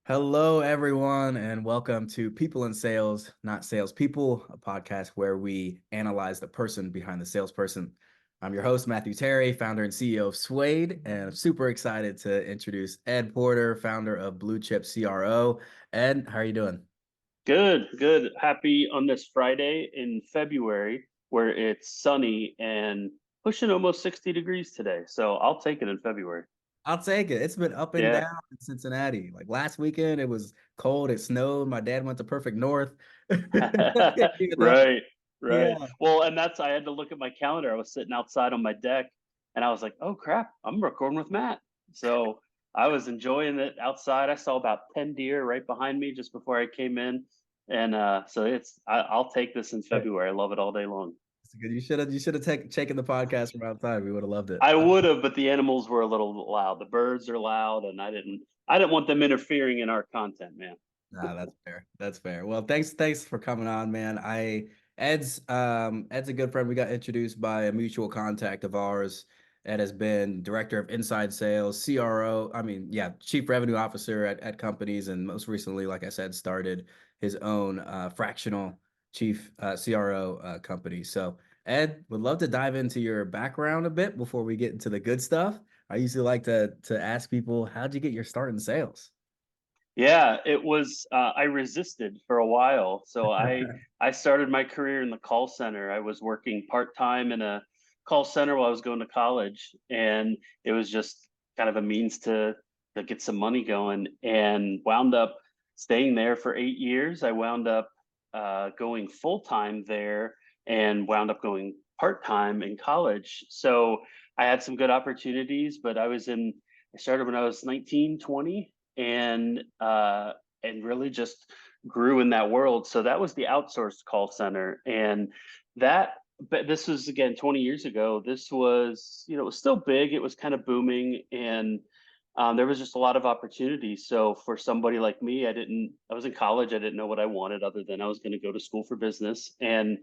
Hello, everyone, and welcome to People in Sales, Not Salespeople, a podcast where we analyze the person behind the salesperson. I'm your host, Matthew Terry, founder and CEO of Suade, and I'm super excited to introduce Ed Porter, founder of Blue Chip CRO. Ed, how are you doing? Good, good. Happy on this Friday in February where it's sunny and pushing almost 60 degrees today. So I'll take it in February. I'll take it. It's been up and Yeah, down in Cincinnati. Like last weekend, it was cold, it snowed. My dad went to Perfect North. You know? right, right. Yeah. Well, and I had to look at my calendar. I was sitting outside on my deck and I was like, oh crap, I'm recording with Matt. So I was enjoying it outside. I saw about 10 deer right behind me just before I came in. And so I'll take this in February. I love it all day long. It's good. You should have taken the podcast from outside. We would have loved it. I would have, but the animals were a little loud. The birds are loud, and I didn't want them interfering in our content, man. Nah, that's fair. That's fair. Well, thanks for coming on, man. Ed's a good friend. We got introduced by a mutual contact of ours. Ed has been director of inside sales, CRO, chief revenue officer at companies, and most recently, like I said, started his own fractional chief CRO company. So, Ed, would love to dive into your background a bit before we get into the good stuff. I usually like to ask people, how'd you get your start in sales? Yeah, it was. I resisted for a while, so I started my career in the call center. I was working part time in a call center while I was going to college, and it was just kind of a means to get some money going. And wound up staying there for 8 years. I wound up going full time there, and wound up going part time in college. So I had some good opportunities, but I started when I was 19, 20 and really just grew in that world. So that was the outsourced call center, and that. But this was again 20 years ago. This was, it was still big. It was kind of booming, and there was just a lot of opportunities. So for somebody like me, I was in college. I didn't know what I wanted other than I was going to go to school for business, and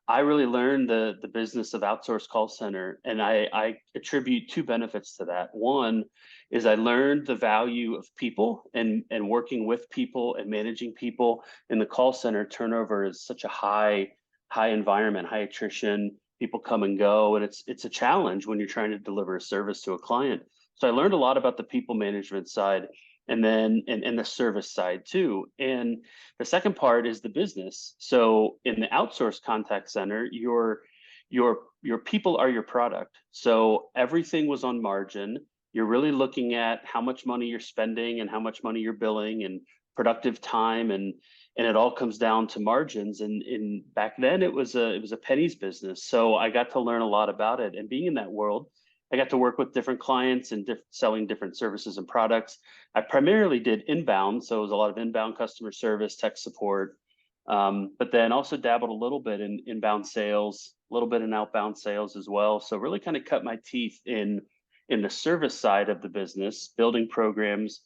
I really learned the business of outsourced call center, and I attribute two benefits to that. One is I learned the value of people and working with people and managing people in the call center. Turnover is such a high environment, high attrition. People come and go, and it's a challenge when you're trying to deliver a service to a client. So I learned a lot about the people management side and the service side too. And the second part is the business. So in the outsourced contact center, your people are your product. So everything was on margin. You're really looking at how much money you're spending and how much money you're billing and productive time, and it all comes down to margins. And in back then it was a pennies business. So I got to learn a lot about it. And being in that world, I got to work with different clients and selling different services and products. I primarily did inbound, so it was a lot of inbound customer service, tech support, but then also dabbled a little bit in inbound sales, a little bit in outbound sales as well. So really kind of cut my teeth in the service side of the business, building programs.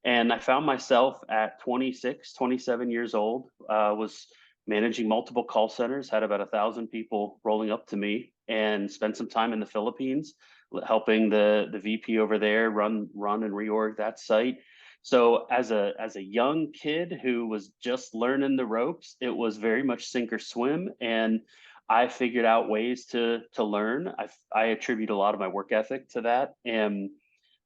And I found myself at 26, 27 years old, was managing multiple call centers, had about 1,000 people rolling up to me, and spent some time in the Philippines helping the VP over there run and reorg that site. So as a young kid who was just learning the ropes, it was very much sink or swim, and I figured out ways to learn. I attribute a lot of my work ethic to that, and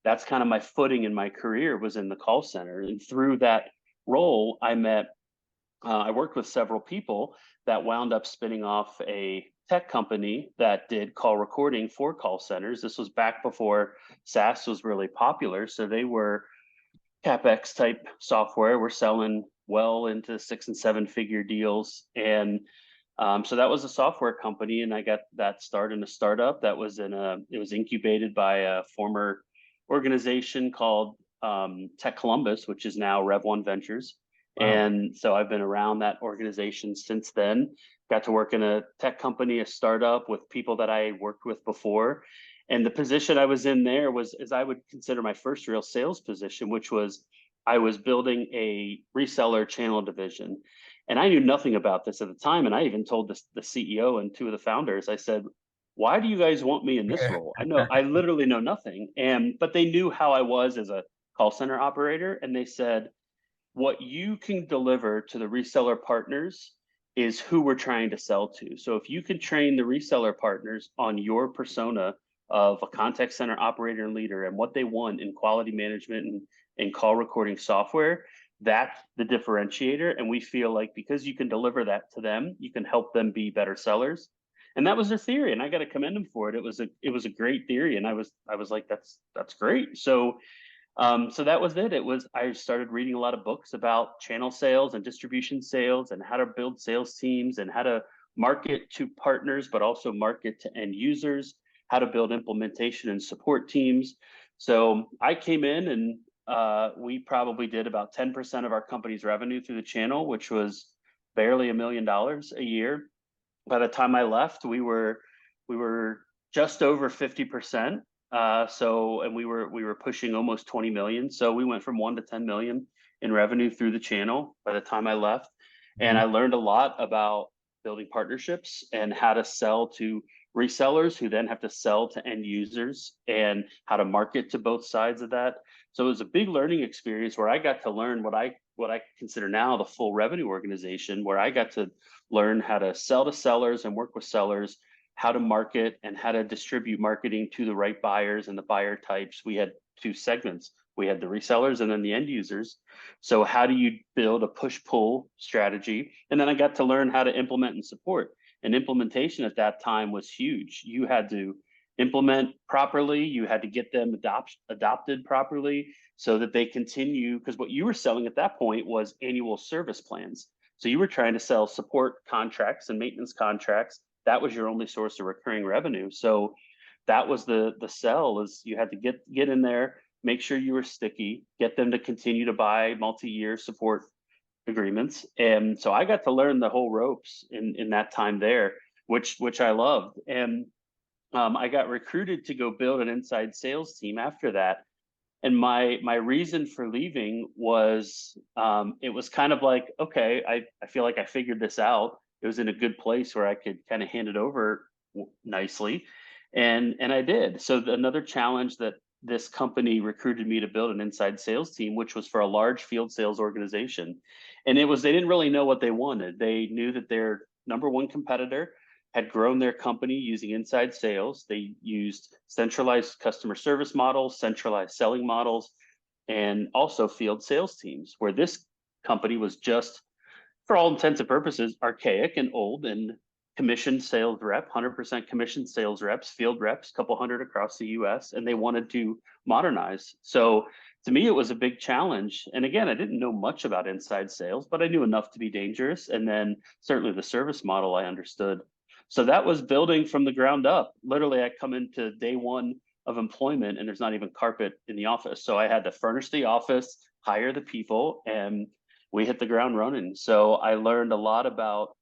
that's kind of my footing in my career was in the call center. And through that role, I worked with several people that wound up spinning off a tech company that did call recording for call centers. This was back before SaaS was really popular. So they were CapEx type software. We're selling well into 6 and 7 figure deals. And so that was a software company, and I got that started in a startup that was it was incubated by a former organization called Tech Columbus, which is now Rev One Ventures. Wow. And so I've been around that organization since then. Got to work in a tech company, a startup with people that I worked with before. And the position I was in there was, as I would consider my first real sales position, which was I was building a reseller channel division. And I knew nothing about this at the time. And I even told the CEO and two of the founders, I said, why do you guys want me in this role? I literally know nothing. But they knew how I was as a call center operator. And they said, what you can deliver to the reseller partners is who we're trying to sell to. So if you can train the reseller partners on your persona of a contact center operator and leader and what they want in quality management and call recording software, that's the differentiator. And we feel like because you can deliver that to them, you can help them be better sellers. And that was their theory. And I got to commend them for it. It was a great theory. And I was like, that's great. So that was it. I started reading a lot of books about channel sales and distribution sales and how to build sales teams and how to market to partners, but also market to end users, how to build implementation and support teams. So I came in and we probably did about 10% of our company's revenue through the channel, which was barely $1 million a year. By the time I left, we were just over 50%. And we were pushing almost 20 million. So we went from 1 to 10 million in revenue through the channel by the time I left. And Mhm. I learned a lot about building partnerships and how to sell to resellers who then have to sell to end users and how to market to both sides of that. So it was a big learning experience where I got to learn what I consider now the full revenue organization, where I got to learn how to sell to sellers and work with sellers, how to market and how to distribute marketing to the right buyers and the buyer types. We had two segments. We had the resellers and then the end users. So how do you build a push-pull strategy? And then I got to learn how to implement and support. And implementation at that time was huge. You had to implement properly. You had to get them adopted properly so that they continue. Because what you were selling at that point was annual service plans. So you were trying to sell support contracts and maintenance contracts. That was your only source of recurring revenue. So that was the sell, is you had to get in there, make sure you were sticky, get them to continue to buy multi-year support agreements. And so I got to learn the whole ropes in that time there, which I loved. And I got recruited to go build an inside sales team after that. And my reason for leaving was it was kind of like, okay, I feel like I figured this out. It was in a good place where I could kind of hand it over nicely, and I did. So another challenge that this company recruited me to build an inside sales team, which was for a large field sales organization, and they didn't really know what they wanted. They knew that their number one competitor had grown their company using inside sales. They used centralized customer service models, centralized selling models, and also field sales teams, where this company was just, for all intents and purposes, archaic and old and commissioned sales rep, 100% commissioned sales reps, field reps, couple hundred across the US, and they wanted to modernize. So to me, it was a big challenge. And again, I didn't know much about inside sales, but I knew enough to be dangerous. And then certainly the service model I understood. So that was building from the ground up. Literally, I come into day one of employment and there's not even carpet in the office. So I had to furnish the office, hire the people, and we hit the ground running. So I learned a lot about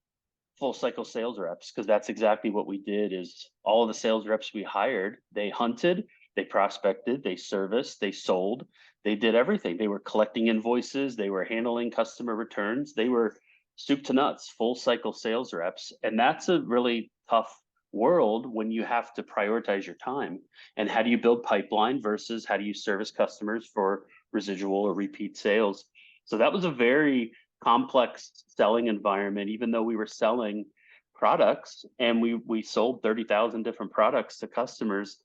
full cycle sales reps, because that's exactly what we did. Is all of the sales reps we hired, they hunted, they prospected, they serviced, they sold, they did everything. They were collecting invoices, they were handling customer returns, they were soup to nuts, full cycle sales reps. And that's a really tough world when you have to prioritize your time. And how do you build pipeline versus how do you service customers for residual or repeat sales? So that was a very complex selling environment, even though we were selling products and we sold 30,000 different products to customers.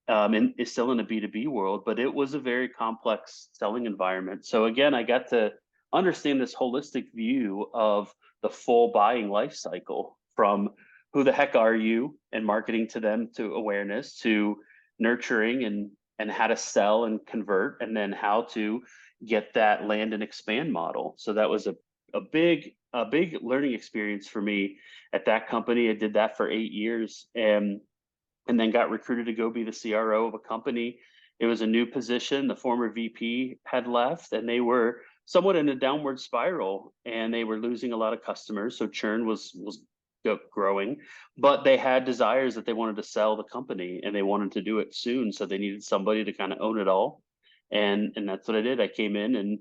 And it's still in a B2B world, but it was a very complex selling environment. So again, I got to understand this holistic view of the full buying life cycle, from who the heck are you and marketing to them, to awareness, to nurturing and how to sell and convert, and then how to get that land and expand model. So that was a big learning experience for me at that company. I did that for 8 years, and then got recruited to go be the CRO of a company. It was a new position. The former VP had left, and they were somewhat in a downward spiral, and they were losing a lot of customers. So churn was growing, but they had desires that they wanted to sell the company, and they wanted to do it soon. So they needed somebody to kind of own it all, and that's what I did. I came in and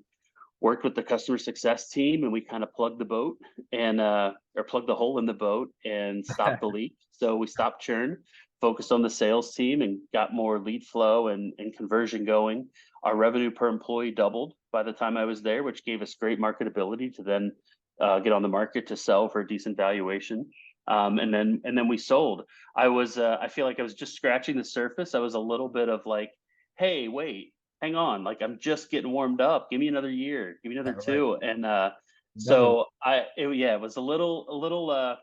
worked with the customer success team, and we kind of plugged the boat and or plugged the hole in the boat and stopped the leak. So we stopped churn. focused on the sales team and got more lead flow and conversion going. Our revenue per employee doubled by the time I was there, which gave us great marketability to then get on the market to sell for a decent valuation. And then we sold. I feel like I was just scratching the surface. I was a little bit of like, hey, wait, hang on, like I'm just getting warmed up. Give me another year, give me Yeah, another right. two. And Double. yeah, it was a little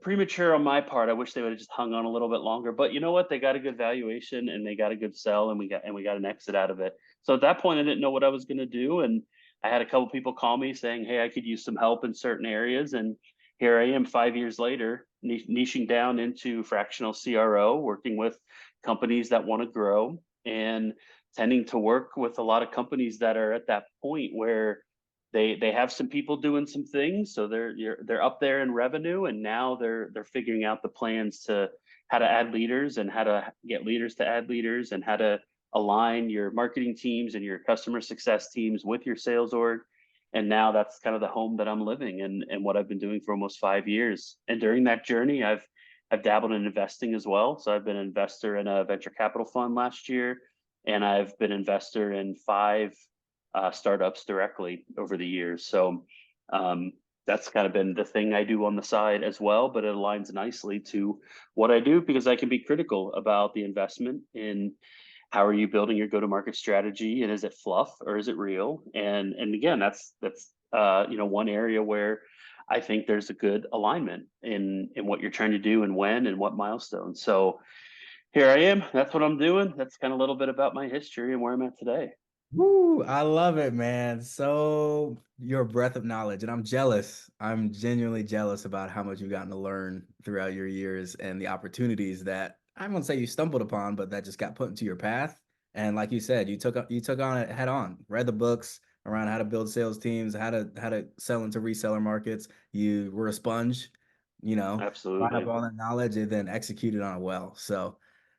premature on my part. I wish they would have just hung on a little bit longer. But you know what? They got a good valuation and they got a good sell, and we got an exit out of it. So at that point, I didn't know what I was going to do, and I had a couple people call me saying, "Hey, I could use some help in certain areas." And here I am, 5 years later, niching down into fractional CRO, working with companies that want to grow and tending to work with a lot of companies that are at that point where they have some people doing some things, so they're up there in revenue, and now they're figuring out the plans to how to add leaders and how to get leaders to add leaders and how to align your marketing teams and your customer success teams with your sales org. And now that's kind of the home that I'm living and what I've been doing for almost 5 years. And during that journey, I've dabbled in investing as well. So I've been an investor in a venture capital fund last year, and I've been investor in five startups directly over the years. So that's kind of been the thing I do on the side as well, but it aligns nicely to what I do because I can be critical about the investment in how are you building your go-to-market strategy, and is it fluff or is it real? And again, that's one area where I think there's a good alignment in what you're trying to do and when and what milestones. So here I am. That's what I'm doing. That's kind of a little bit about my history and where I'm at today. Woo, I love it, man. So your breadth of knowledge, and I'm jealous. I'm genuinely jealous about how much you've gotten to learn throughout your years and the opportunities that I won't say you stumbled upon, but that just got put into your path. And like you said, you took on it head on, read the books around how to build sales teams, how to sell into reseller markets. You were a sponge, brought up Absolutely. all that knowledge and then executed on it well. So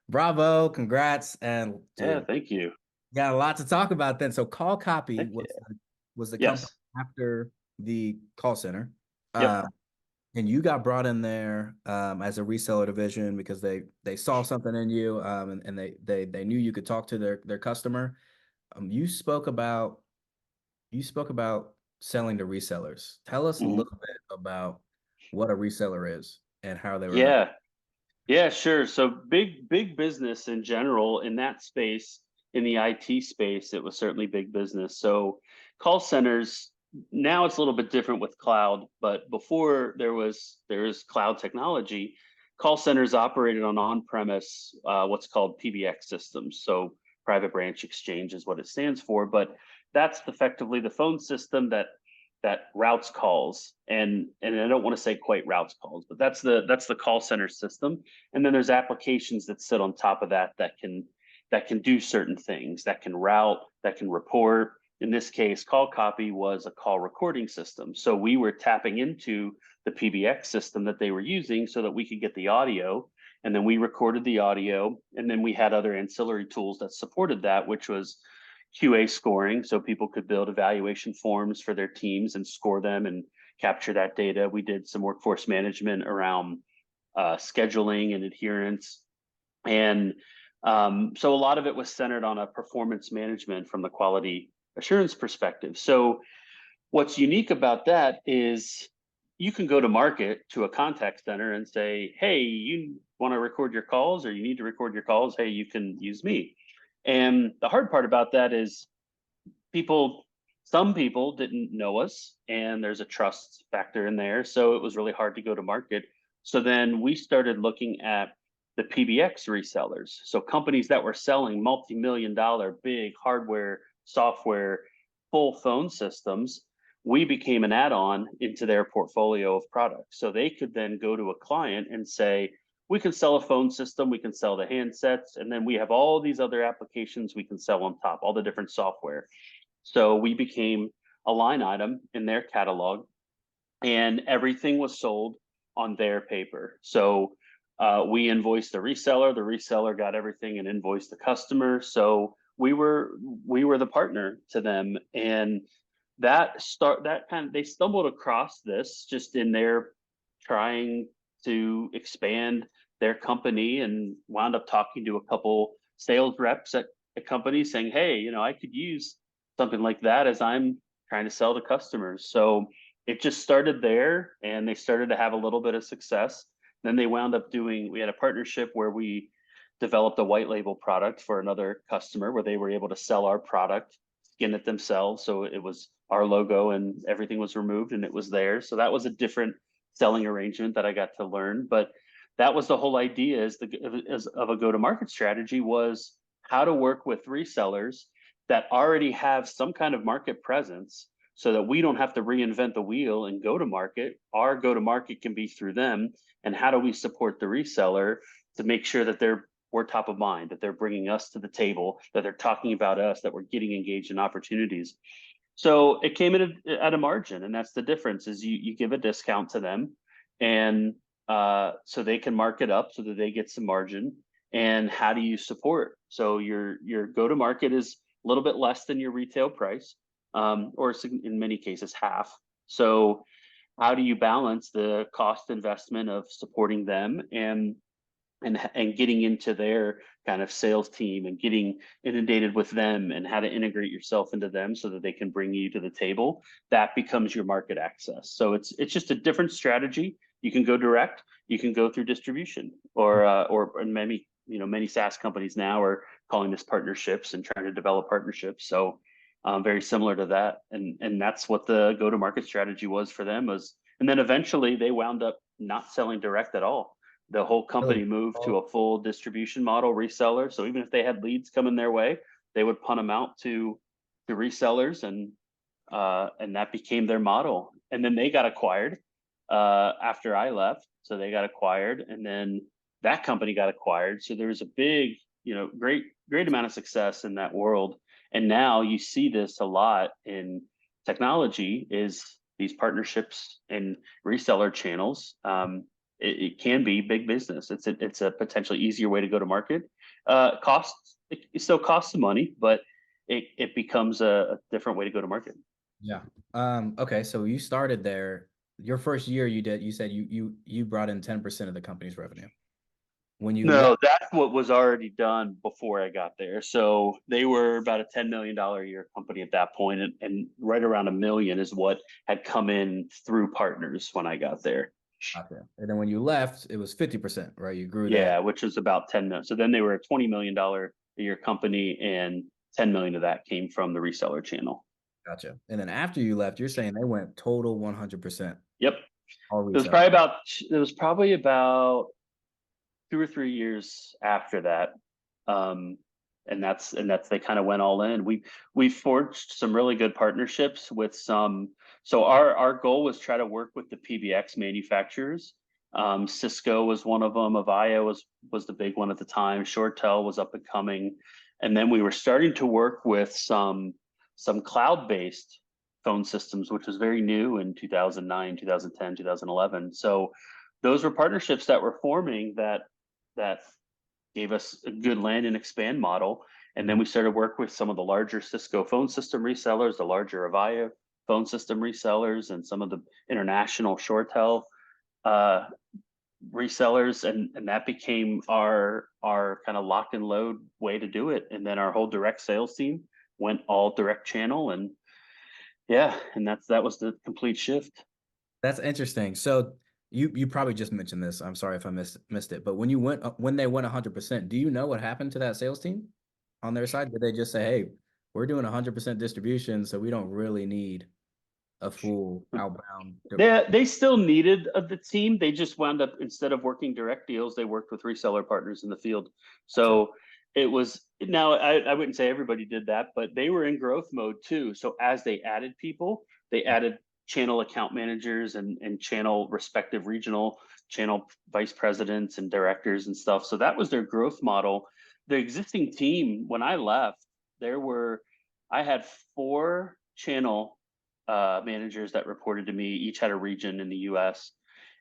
bravo, congrats, and Yeah, dude. thank you. Got a lot to talk about then. So Call Copy Heck was yeah. the company Yes. after the call center. Yep. Um, and you got brought in there as a reseller division because they saw something in you and they knew you could talk to their customer. You spoke about selling to resellers. Tell us a Mhm. little bit about what a reseller is and how they were valued. Yeah. Yeah, sure. So big business in general in that space, in the IT space, it was certainly big business. So call centers, now it's a little bit different with cloud, but before there was cloud technology, call centers operated on-premise, what's called PBX systems. So private branch exchange is what it stands for, but that's effectively the phone system that routes calls. And I don't want to say quite routes calls, but that's the call center system. And then there's applications that sit on top of that can do certain things, that can route, that can report. In this case, call copy was a call recording system. So we were tapping into the PBX system that they were using so that we could get the audio, and then we recorded the audio, and then we had other ancillary tools that supported that, which was QA scoring, so people could build evaluation forms for their teams and score them and capture that data. We did some workforce management around scheduling and adherence. And so a lot of it was centered on a performance management from the quality assurance perspective. So what's unique about that is you can go to market to a contact center and say, hey, you want to record your calls or you need to record your calls? Hey, you can use me. And the hard part about that is people some people didn't know us, and there's a trust factor in there, so it was really hard to go to market. So then we started looking at the PBX resellers, so companies that were selling multi-million dollar big hardware, software, full phone systems. We became an add-on into their portfolio of products, so they could then go to a client and say, we can sell a phone system, we can sell the handsets, and then we have all these other applications we can sell on top, all the different software. So we became a line item in their catalog, and everything was sold on their paper. So we invoiced the reseller got everything and invoiced the customer. So we were the partner to them, and that kind of they stumbled across this just in their trying to expand their company and wound up talking to a couple sales reps at companies saying, hey, I could use something like that as I'm trying to sell to customers. So it just started there, and they started to have a little bit of success. Then they wound up we had a partnership where we developed a white label product for another customer where they were able to sell our product, skin it themselves. So it was our logo and everything was removed and it was there. So that was a different selling arrangement that I got to learn. But that was the whole idea of a go-to-market strategy, was how to work with resellers that already have some kind of market presence so that we don't have to reinvent the wheel and go to market. Our go to market can be through them. And how do we support the reseller to make sure that we're top of mind, that they're bringing us to the table, that they're talking about us, that we're getting engaged in opportunities. So it came at a margin, and that's the difference. Is you give a discount to them, and so they can mark it up so that they get some margin. And how do you support? So your go to market is a little bit less than your retail price, or in many cases half. So how do you balance the cost investment of supporting them and getting into their kind of sales team and getting inundated with them, and how to integrate yourself into them so that they can bring you to the table? That becomes your market access. So it's just a different strategy. You can go direct, you can go through distribution, or many SaaS companies now are calling this partnerships and trying to develop partnerships. So very similar to that, and that's what the go to market strategy was for them. And then eventually they wound up not selling direct at all. The whole company moved to a full distribution model, reseller. So even if they had leads coming their way, they would punt them out to resellers, and that became their model. And then they got acquired after I left. So they got acquired, and then that company got acquired. So there was a big, great amount of success in that world. And now you see this a lot in technology, is these partnerships and reseller channels. It can be big business. It's a potentially easier way to go to market. It still costs some money, but it becomes a different way to go to market. Yeah. Okay. So you started there. Your first year, you said you brought in 10% of the company's revenue. When you left, No, that's what was already done before I got there. So they were about a $10 million a year company at that point, and right around $1 million is what had come in through partners when I got there. okay. And then when you left, it was 50%, right? You grew that. Yeah, which was about 10 million. So then they were a $20 million a year company, and 10 million of that came from the reseller channel. Gotcha. And then after you left, you're saying they went total 100%. Yep. All It was resellers. probably about 2 or 3 years after that. And that's they kind of went all in. We forged some really good partnerships with some. So our goal was try to work with the PBX manufacturers. Cisco was one of them. Avaya was the big one at the time. ShoreTel was up and coming, and then we were starting to work with some cloud-based phone systems, which was very new in 2009, 2010, 2011. So those were partnerships that were forming that gave us a good land and expand model. And then we started work with some of the larger Cisco phone system resellers, the larger Avaya phone system resellers, and some of the international ShoreTel resellers, and that became our kind of lock and load way to do it. And then our whole direct sales team went all direct channel, and yeah, and that was the complete shift. That's interesting. So you probably just mentioned this. I'm sorry if I missed it. But when they went 100%, do you know what happened to that sales team on their side? Did they just say, "Hey, we're doing 100% distribution, so we don't really need a full outbound"? They still needed the team. They just wound up, instead of working direct deals, they worked with reseller partners in the field. So it was, now I wouldn't say everybody did that, but they were in growth mode too. So as they added people, they added channel account managers and channel respective regional channel vice presidents and directors and stuff. So that was their growth model. The existing team, when I left, I had 4 channel managers that reported to me. Each had a region in the US.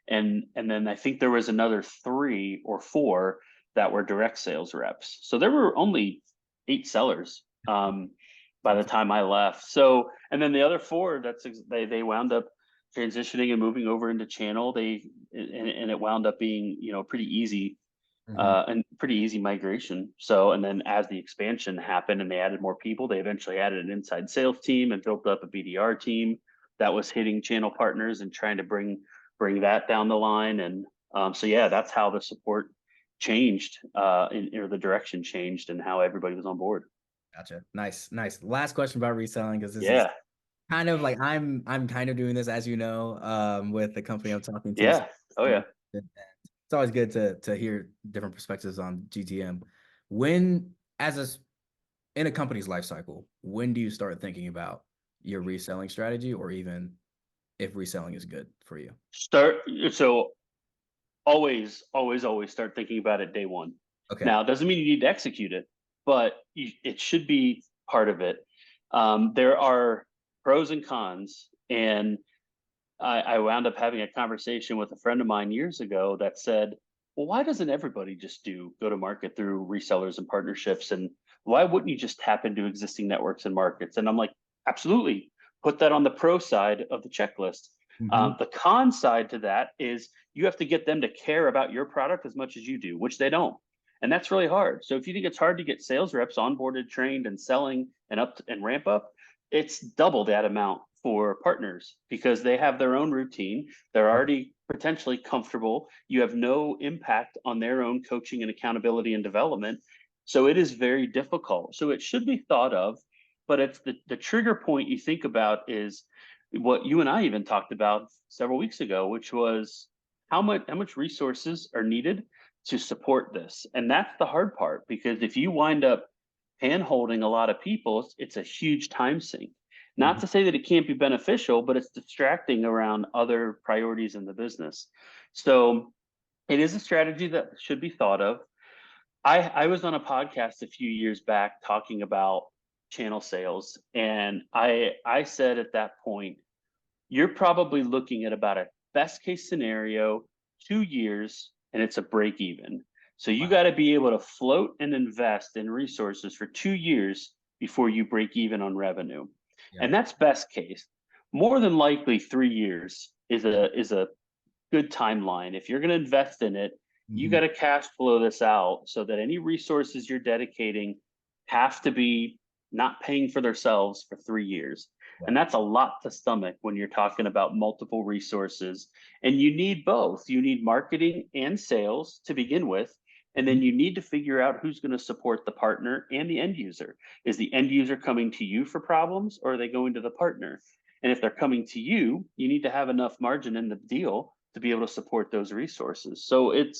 And then I think there was another 3 or 4 that were direct sales reps. So there were only 8 sellers by the time I left. So, and then the other 4, they wound up transitioning and moving over into channel. And it wound up being, pretty easy Hmm. and pretty easy migration. So, and then as the expansion happened and they added more people, they eventually added an inside sales team and built up a BDR team that was hitting channel partners and trying to bring that down the line. And so, yeah, that's how the support changed, or the direction changed, and how everybody was on board. Gotcha. Nice, nice. Last question about reselling, because this is Yeah, kind of like I'm kind of doing this, as you know, with the company I'm talking to. So yeah, oh yeah. it's always good to hear different perspectives on GTM. When, as in a company's life cycle, when do you start thinking about your reselling strategy, or even if reselling is good for you? Start so always start thinking about it day one. Okay. Now, it doesn't mean you need to execute it, but it should be part of it. There are pros and cons, and I wound up having a conversation with a friend of mine years ago that said, "Well, why doesn't everybody just do go to market through resellers and partnerships? And why wouldn't you just tap into existing networks and markets?" And I'm like, "Absolutely, put that on the pro side of the checklist." Hmm. The con side to that is you have to get them to care about your product as much as you do, which they don't. And that's really hard. So if you think it's hard to get sales reps onboarded, trained, and selling and and ramp up, it's double that amount for partners because they have their own routine. They're already potentially comfortable. You have no impact on their own coaching and accountability and development. So it is very difficult. So it should be thought of, but it's the trigger point you think about is what you and I even talked about several weeks ago, which was how much resources are needed to support this. And that's the hard part because if you wind up hand holding a lot of people, it's a huge time sink. Not Hmm. to say that it can't be beneficial, but it's distracting around other priorities in the business. So it is a strategy that should be thought of. I was on a podcast a few years back talking about channel sales, and I said at that point, you're probably looking at about a best case scenario, 2 years, and it's a break even. So you Wow. got to be able to float and invest in resources for 2 years before you break even on revenue. Yeah. And that's best case. More than likely 3 years is a good timeline. If you're going to invest in it, you Hmm. got to cash flow this out so that any resources you're dedicating have to be not paying for themselves for 3 years. Yeah. And that's a lot to stomach when you're talking about multiple resources. And you need both. You need marketing and sales to begin with. And Hmm. then you need to figure out who's going to support the partner and the end user. Is the end user coming to you for problems or are they going to the partner? And if they're coming to you, you need to have enough margin in the deal to be able to support those resources. So it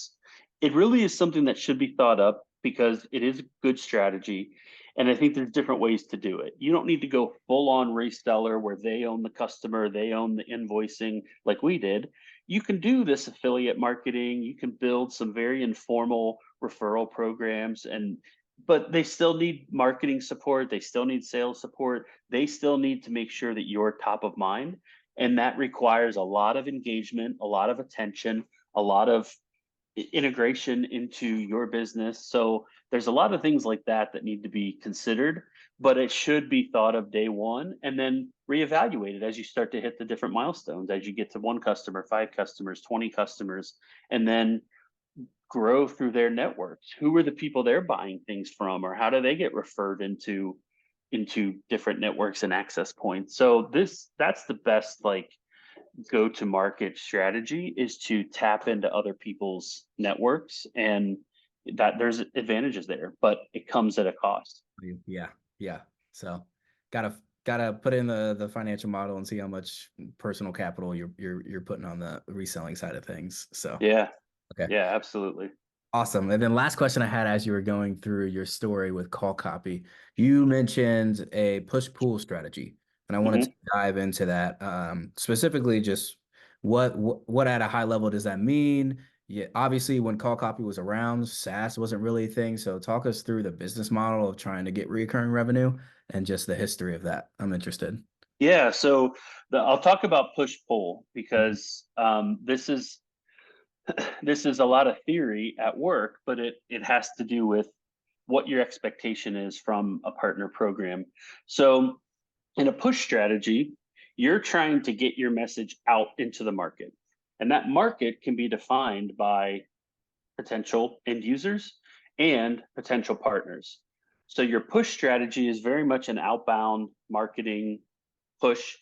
really is something that should be thought up because it is a good strategy. And I think there's different ways to do it. You don't need to go full on reseller where they own the customer, they own the invoicing like we did. You can do this affiliate marketing, you can build some very informal referral programs and but they still need marketing support, they still need sales support, they still need to make sure that you're top of mind. And that requires a lot of engagement, a lot of attention, a lot of integration into your business. So there's a lot of things like that that need to be considered, but it should be thought of day one and then reevaluated as you start to hit the different milestones, as you get to one customer, five customers, 20 customers, and then grow through their networks. Who are the people they're buying things from, or how do they get referred into different networks and access points? So that's the best like go to market strategy is to tap into other people's networks and that there's advantages there, but it comes at a cost. Yeah. Yeah. So gotta put in the financial model and see how much personal capital you're putting on the reselling side of things. So Yeah. okay. Yeah, absolutely. Awesome. And then last question I had as you were going through your story with call copy, you mentioned a push-pull strategy, and I wanted to Hmm. dive into that. Specifically just what at a high level does that mean? Yeah, obviously when call copy was around, SaaS wasn't really a thing. So talk us through the business model of trying to get recurring revenue and just the history of that. I'm interested. Yeah. So I'll talk about push pull Mhm. because this is a lot of theory at work, but it has to do with what your expectation is from a partner program. So in a push strategy, you're trying to get your message out into the market. And that market can be defined by potential end users and potential partners. So your push strategy is very much an outbound marketing push,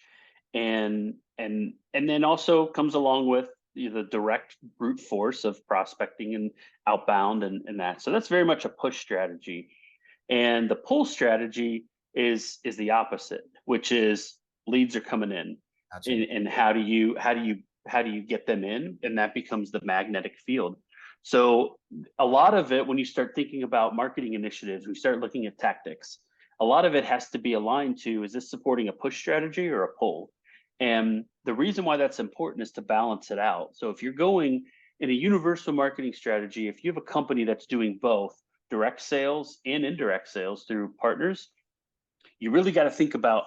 and then also comes along with the direct brute force of prospecting and outbound and that. So that's very much a push strategy. And the pull strategy is the opposite, which is leads are coming in, Gotcha. and how do you get them in, and that becomes the magnetic field. So a lot of it, when you start thinking about marketing initiatives, we start looking at tactics. A lot of it has to be aligned to, is this supporting a push strategy or a pull? And the reason why that's important is to balance it out. So if you're going in a universal marketing strategy, if you have a company that's doing both direct sales and indirect sales through partners, you really got to think about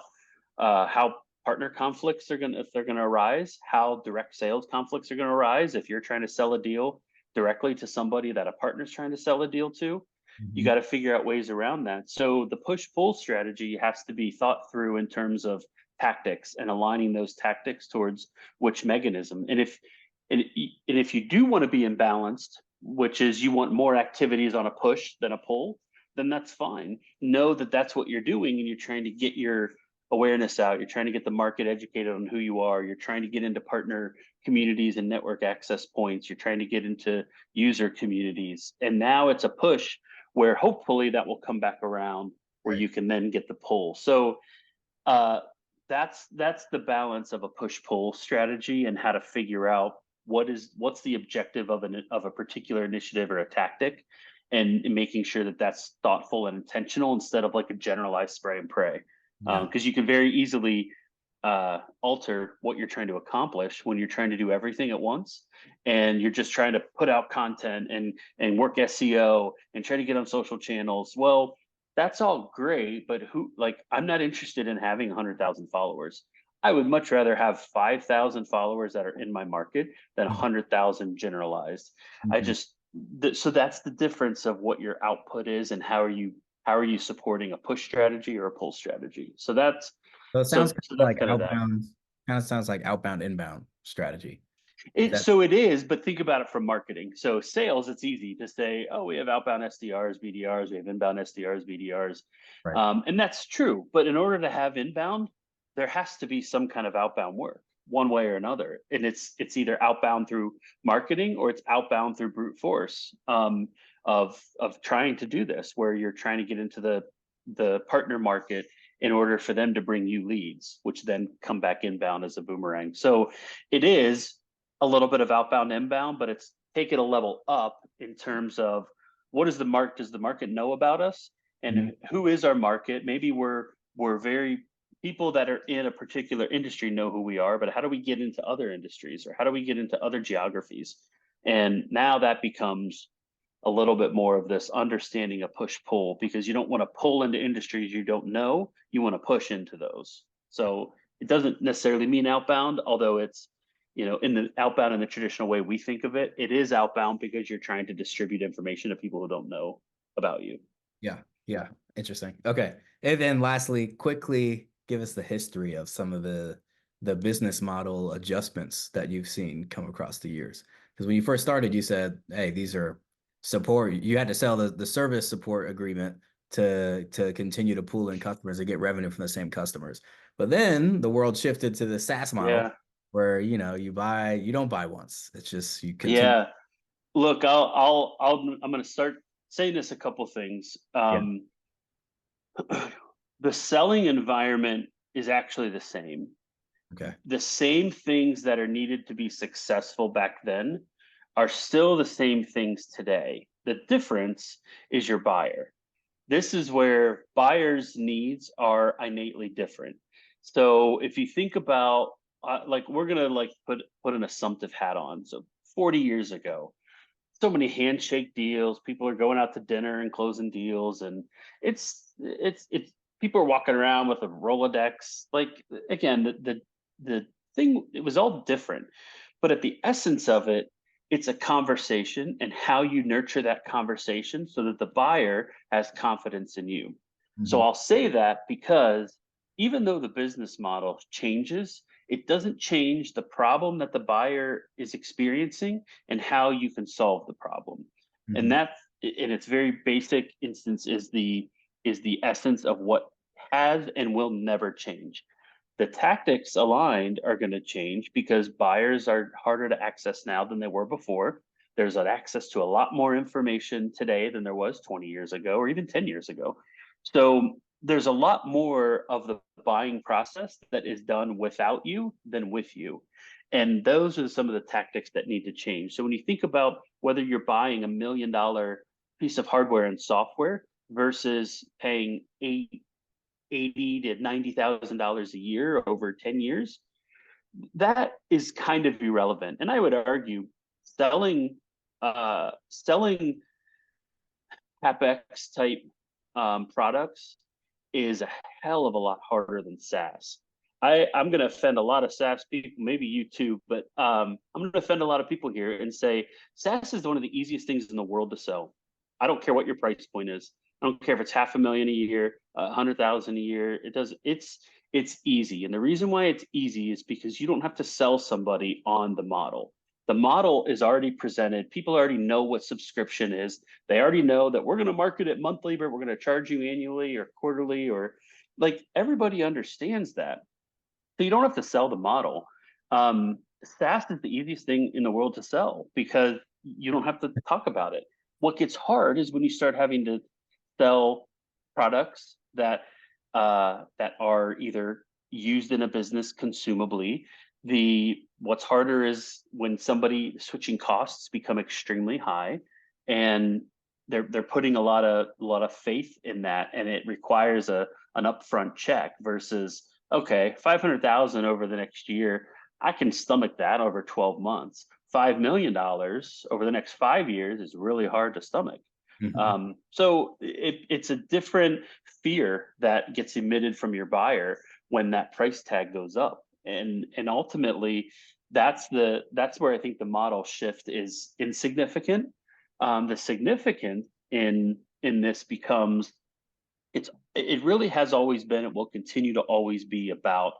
how partner conflicts are going to, if they're going to arise, how direct sales conflicts are going to arise. If you're trying to sell a deal directly to somebody that a partner's trying to sell a deal to, you Mhm. got to figure out ways around that. So the push pull strategy has to be thought through in terms of tactics and aligning those tactics towards which mechanism. And if you do want to be imbalanced, which is you want more activities on a push than a pull, then that's fine. Know that that's what you're doing, and you're trying to get your awareness out. You're trying to get the market educated on who you are. You're trying to get into partner communities and network access points. You're trying to get into user communities. And now it's a push where hopefully that will come back around where Right. you can then get the pull. So uh, that's the balance of a push pull strategy, and how to figure out what's the objective of a particular initiative or a tactic, and making sure that that's thoughtful and intentional instead of like a generalized spray and pray, Yeah. because you can very easily alter what you're trying to accomplish when you're trying to do everything at once, and you're just trying to put out content and work SEO and try to get on social channels. Well, that's all great, but I'm not interested in having 100,000 followers. I would much rather have 5,000 followers that are in my market than Mhm. 100,000 generalized. I Mhm. just so that's the difference of what your output is, and how are you supporting a push strategy or a pull strategy. So that's So it sounds so kind so of that's like kind of that. outbound, kind of sounds like outbound inbound strategy. Is It that so it is, but think about it from marketing. So sales, it's easy to say, oh, we have outbound SDRs, BDRs, we have inbound SDRs, BDRs, right? and that's true. But in order to have inbound, there has to be some kind of outbound work, one way or another, and it's either outbound through marketing or it's outbound through brute force, of trying to do this, where you're trying to get into the partner market in order for them to bring you leads, which then come back inbound as a boomerang. So it is a little bit of outbound inbound, but it's take it a level up in terms of what is the market, does the market know about us, Mhm. and who is our market? Maybe we're very people that are in a particular industry know who we are, but how do we get into other industries, or how do we get into other geographies? And now that becomes a little bit more of this understanding of push pull, because you don't want to pull into industries you don't know, you want to push into those. So it doesn't necessarily mean outbound, although it's, in the outbound in the traditional way we think of it, it is outbound because you're trying to distribute information to people who don't know about you. Yeah. Yeah. Interesting. Okay. And then lastly, quickly give us the history of some of the business model adjustments that you've seen come across the years. Because when you first started, you said, hey, these are support. You had to sell the service support agreement to continue to pull in customers and get revenue from the same customers. But then the world shifted to the SaaS model Yeah. where you don't buy once. It's just you continue. Yeah. Look, I'm going to start saying this a couple things. Yeah. The selling environment is actually Okay. the same things that are needed to be successful back then are still the same things today. The difference is your buyer. This is where buyers' needs are innately different. So if you think about, like, we're gonna like put an assumptive hat on. So 40 years ago, so many handshake deals. People are going out to dinner and closing deals, and it's people are walking around with a Rolodex. Like, again, the thing, it was all different, but at the essence of it, it's a conversation, and how you nurture that conversation so that the buyer has confidence in you. So Mhm. I'll say that because even though the business model changes, it doesn't change the problem that the buyer is experiencing and how you can solve the problem. And Mhm. that's in its very basic instance is the essence of what has and will never change. The tactics aligned are going to change because buyers are harder to access now than they were before. There's an access to a lot more information today than there was 20 years ago or even 10 years ago. So there's a lot more of the buying process that is done without you than with you. And those are some of the tactics that need to change. So when you think about whether you're buying $1 million piece of hardware and software versus paying 80 to $90,000 a year over 10 years, that is kind of irrelevant. And I would argue selling selling capex type products is a hell of a lot harder than SaaS. I'm going to offend a lot of SaaS people, maybe you too, but I'm going to offend a lot of people here and say SaaS is one of the easiest things in the world to sell. I don't care what your price point is. I don't care if it's 500,000 a year, 100,000 a year. It does. It's easy, and the reason why it's easy is because you don't have to sell somebody on the model. The model is already presented. People already know what subscription is. They already know that we're going to market it monthly, but we're going to charge you annually or quarterly, or like everybody understands that. So you don't have to sell the model. SaaS is the easiest thing in the world to sell because you don't have to talk about it. What gets hard is when you start having to sell products that are either used in a business consumably. The what's harder is when somebody switching costs become extremely high, and they're putting a lot of faith in that, and it requires an upfront check versus okay, 500,000 over the next year, I can stomach that over 12 months. $5 million over the next 5 years is really hard to stomach. Mhm. So it's a different fear that gets emitted from your buyer when that price tag goes up, and ultimately that's where I think the model shift is insignificant. The significant in this becomes it really has always been, it will continue to always be about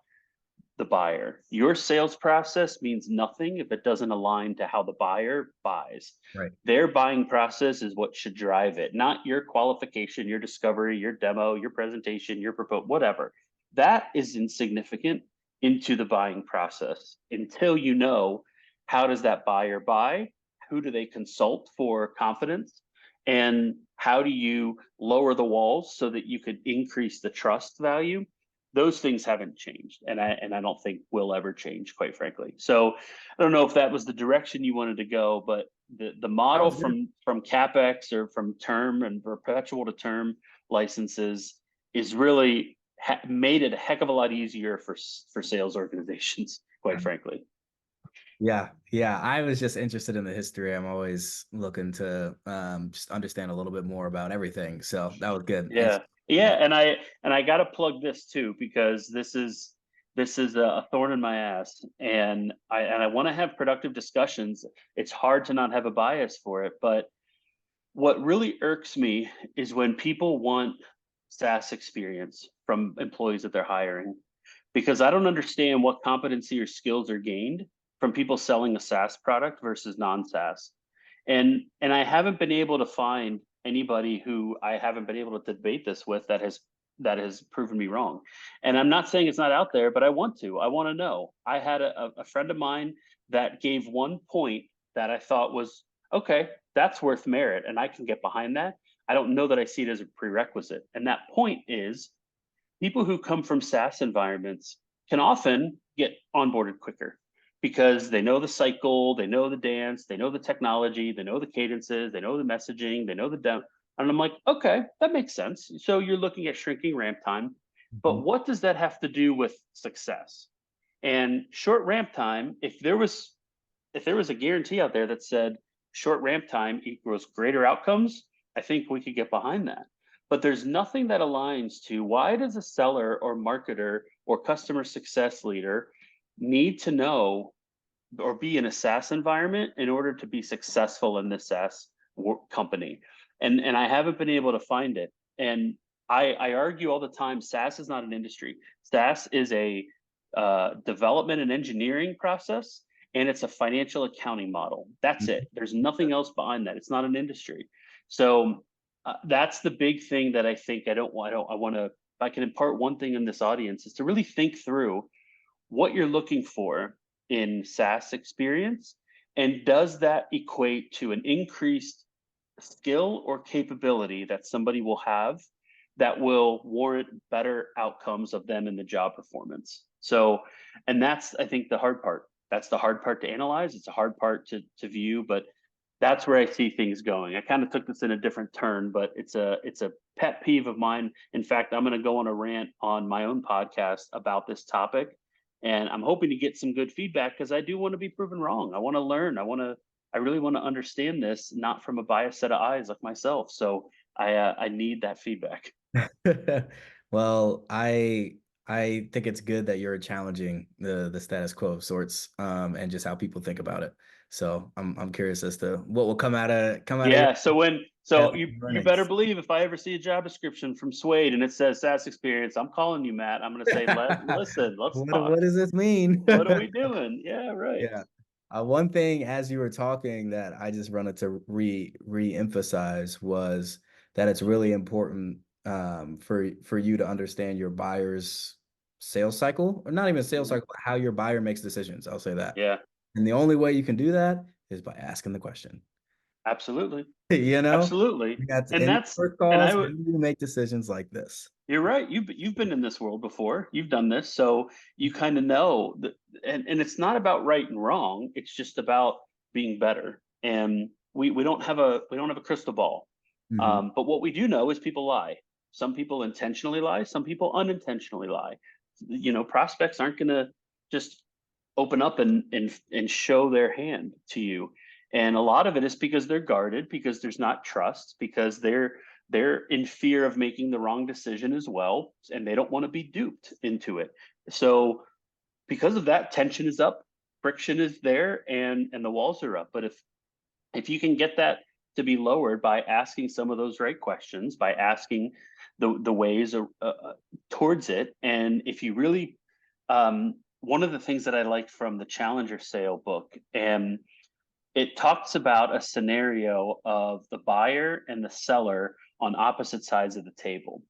the buyer. Your sales process means nothing if it doesn't align to how the buyer buys. Right. Their buying process is what should drive it, not your qualification, your discovery, your demo, your presentation, your proposal, whatever. That is insignificant into the buying process until you know how does that buyer buy? Who do they consult for confidence? And how do you lower the walls so that you could increase the trust value? Those things haven't changed, and I don't think will ever change, quite frankly. So I don't know if that was the direction you wanted to go, but the That model was good. from capex or from term and perpetual to term licenses is really made it a heck of a lot easier for sales organizations, quite frankly. Yeah, yeah. I was just interested in the history. I'm always looking to just understand a little bit more about everything. So that was good. Thanks. Yeah. Yeah, and I got to plug this too because this is a thorn in my ass, and I want to have productive discussions. It's hard to not have a bias for it, but what really irks me is when people want SaaS experience from employees that they're hiring, because I don't understand what competency or skills are gained from people selling a SaaS product versus non-SaaS. And I haven't been able to find anybody who I haven't been able to debate this with that has proven me wrong. And I'm not saying it's not out there, but I want to. I want to know. I had a friend of mine that gave one point that I thought was okay, that's worth merit, and I can get behind that. I don't know that I see it as a prerequisite. And that point is people who come from SaaS environments can often get onboarded quicker because they know the cycle, they know the dance, they know the technology, they know the cadences, they know the messaging, they know the demo. And I'm like, okay, that makes sense. So you're looking at shrinking ramp time, but Mhm. what does that have to do with success? And short ramp time, if there was a guarantee out there that said short ramp time equals greater outcomes, I think we could get behind that. But there's nothing that aligns to why does a seller or marketer or customer success leader need to know or be in a SaaS environment in order to be successful in this SaaS company. And I haven't been able to find it. And I argue all the time, SaaS is not an industry. SaaS is a development and engineering process, and it's a financial accounting model. That's Mhm. it. There's nothing else behind that. It's not an industry. So that's the big thing that I think I want to, if I can impart one thing in this audience, is to really think through what you're looking for in SaaS experience, and does that equate to an increased skill or capability that somebody will have that will warrant better outcomes of them in the job performance. So, and that's, I think, the hard part. That's the hard part to analyze. It's a hard part to view, but that's where I see things going. I kind of took this in a different turn, but it's a pet peeve of mine. In fact, I'm going to go on a rant on my own podcast about this topic, and I'm hoping to get some good feedback because I do want to be proven wrong. I want to learn. I really want to understand this, not from a biased set of eyes like myself. So I need that feedback. Well, I think it's good that you're challenging the status quo of sorts, and just how people think about it. So I'm curious as to what will come out of your Yeah. So you better learnings. believe if I ever see a job description from Suade and it says SaaS experience, I'm calling you, Matt. I'm going to say, listen, let's talk. What does this mean? What are we doing? Yeah, right. Yeah. One thing as you were talking that I just wanted to re-emphasize was that it's really important, for you to understand your buyer's sales cycle, or not even sales Mhm. cycle, but how your buyer makes decisions. I'll say that. Yeah, And the only way you can do that is by asking the question. absolutely. You know, Absolutely. you got to, And in your that's, first and calls, how do you make decisions like this? you're right. You've been in this world before. You've done this, so you kind of know that. And it's not about right and wrong. It's just about being better. And we don't have a crystal ball. Hmm. But what we do know is people lie. Some people intentionally lie. Some people unintentionally lie. You know, prospects aren't going to just open up and show their hand to you. And a lot of it is because they're guarded, because there's not trust, because they're in fear of making the wrong decision as well, and they don't want to be duped into it. So because of that, tension is up, friction is there, and the walls are up. But if you can get that to be lowered by asking some of those right questions, by asking the ways towards it, and if you really, one of the things that I liked from the Challenger Sale book, and it talks about a scenario of the buyer and the seller on opposite sides of the table.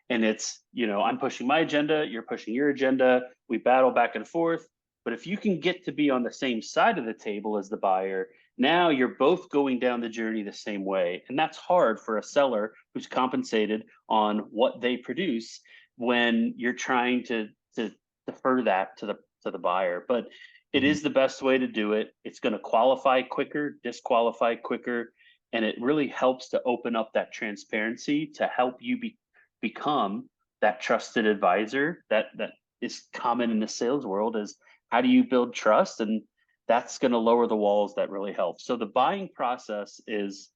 And it's, I'm pushing my agenda, you're pushing your agenda, we battle back and forth. But if you can get to be on the same side of the table as the buyer, now you're both going down the journey the same way. And that's hard for a seller who's compensated on what they produce when you're trying to defer that to the buyer. But it Hmm. is the best way to do it. It's going to qualify quicker, disqualify quicker, and it really helps to open up that transparency to help you become that trusted advisor that is common in the sales world. Is how do you build trust, and that's going to lower the walls. That really helps. So the buying process is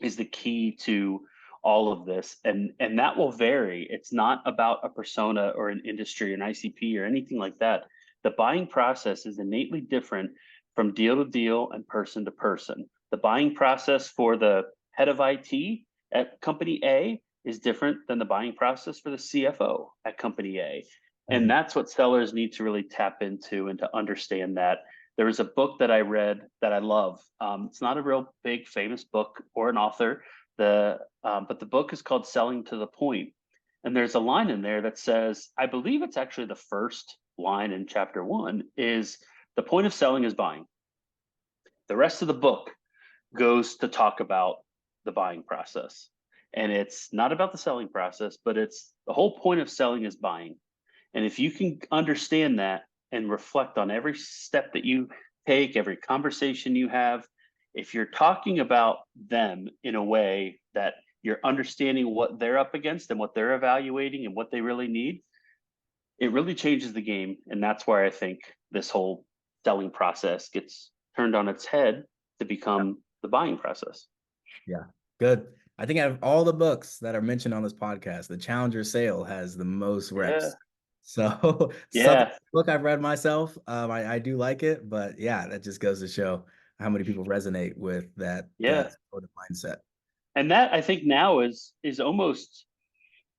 the key to all of this, and that will vary. It's not about a persona or an industry or an ICP or anything like that. The buying process is innately different from deal to deal and person to person. The buying process for the head of IT at company A is different than the buying process for the CFO at company A. And that's what sellers need to really tap into and to understand that. There was a book that I read that I love. It's not a real big famous book or an author. But the book is called Selling to the Point. And there's a line in there that says, I believe it's actually the first line in chapter one, is the point of selling is buying. The rest of the book goes to talk about the buying process. And it's not about the selling process, but it's the whole point of selling is buying. And if you can understand that and reflect on every step that you take, every conversation you have, if you're talking about them in a way that you're understanding what they're up against and what they're evaluating and what they really need, it really changes the game. And that's where I think this whole selling process gets turned on its head to become the buying process. Yeah, good. I think out of all the books that are mentioned on this podcast, the Challenger Sale has the most Yeah. reps. So something Yeah. book I've read myself. I do like it, but yeah, that just goes to show how many people resonate with that Yeah. sort of mindset. And that I think now is almost,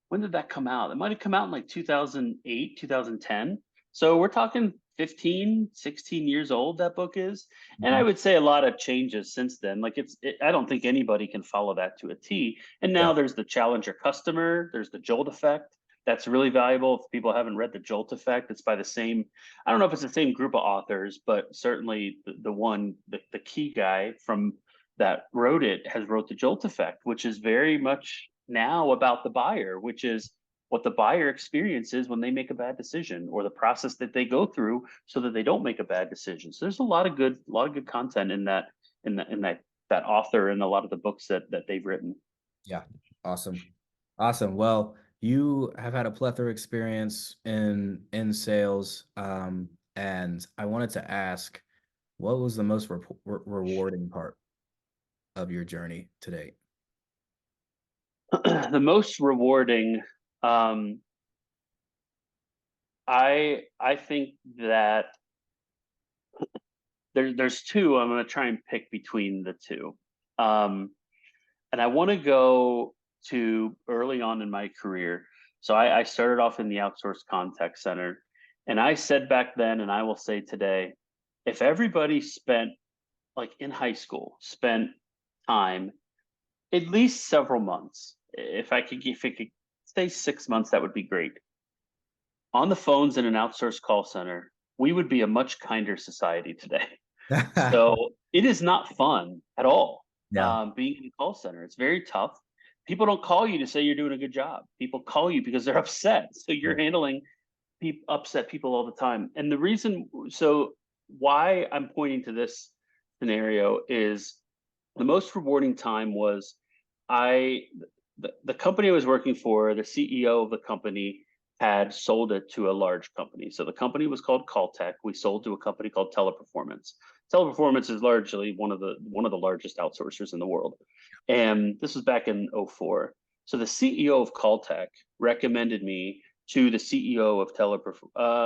when did that come out? It might have come out in like 2008, 2010. So we're talking 15, 16 years old, that book is. And I Mhm. would say a lot of changes since then. Like I don't think anybody can follow that to a T. And Yeah. now there's the challenger customer, there's the Jolt effect. That's really valuable. If people haven't read the Jolt effect, it's by the same, I don't know if it's the same group of authors, but certainly the key guy from that wrote it has wrote the Jolt effect, which is very much now about the buyer, which is what the buyer experiences when they make a bad decision or the process that they go through so that they don't make a bad decision. So there's a lot of good content in that author and a lot of the books that they've written. Yeah. Awesome. Awesome. Well, you have had a plethora of experience in sales. And I wanted to ask, what was the most rewarding part of your journey to date? The most rewarding, um, I think that there's two. I'm going to try and pick between the two. Um, and I want to go to early on in my career. So I started off in the outsourced contact center. And I said back then, and I will say today, if everybody spent, like in high school, spent time, at least several months, if it could stay 6 months, that would be great. On the phones in an outsourced call center, we would be a much kinder society today. So it is not fun at all, Yeah. being in a call center. It's very tough. People don't call you to say you're doing a good job. People call you because they're upset. So you're Right. handling upset people all the time. And the reason, so why I'm pointing to this scenario is the most rewarding time was I the company I was working for, the CEO of the company had sold it to a large company. So the company was called Calltech. We sold to a company called Teleperformance. Teleperformance is largely one of the largest outsourcers in the world. And this was back in '04. So the CEO of Calltech recommended me to the CEO of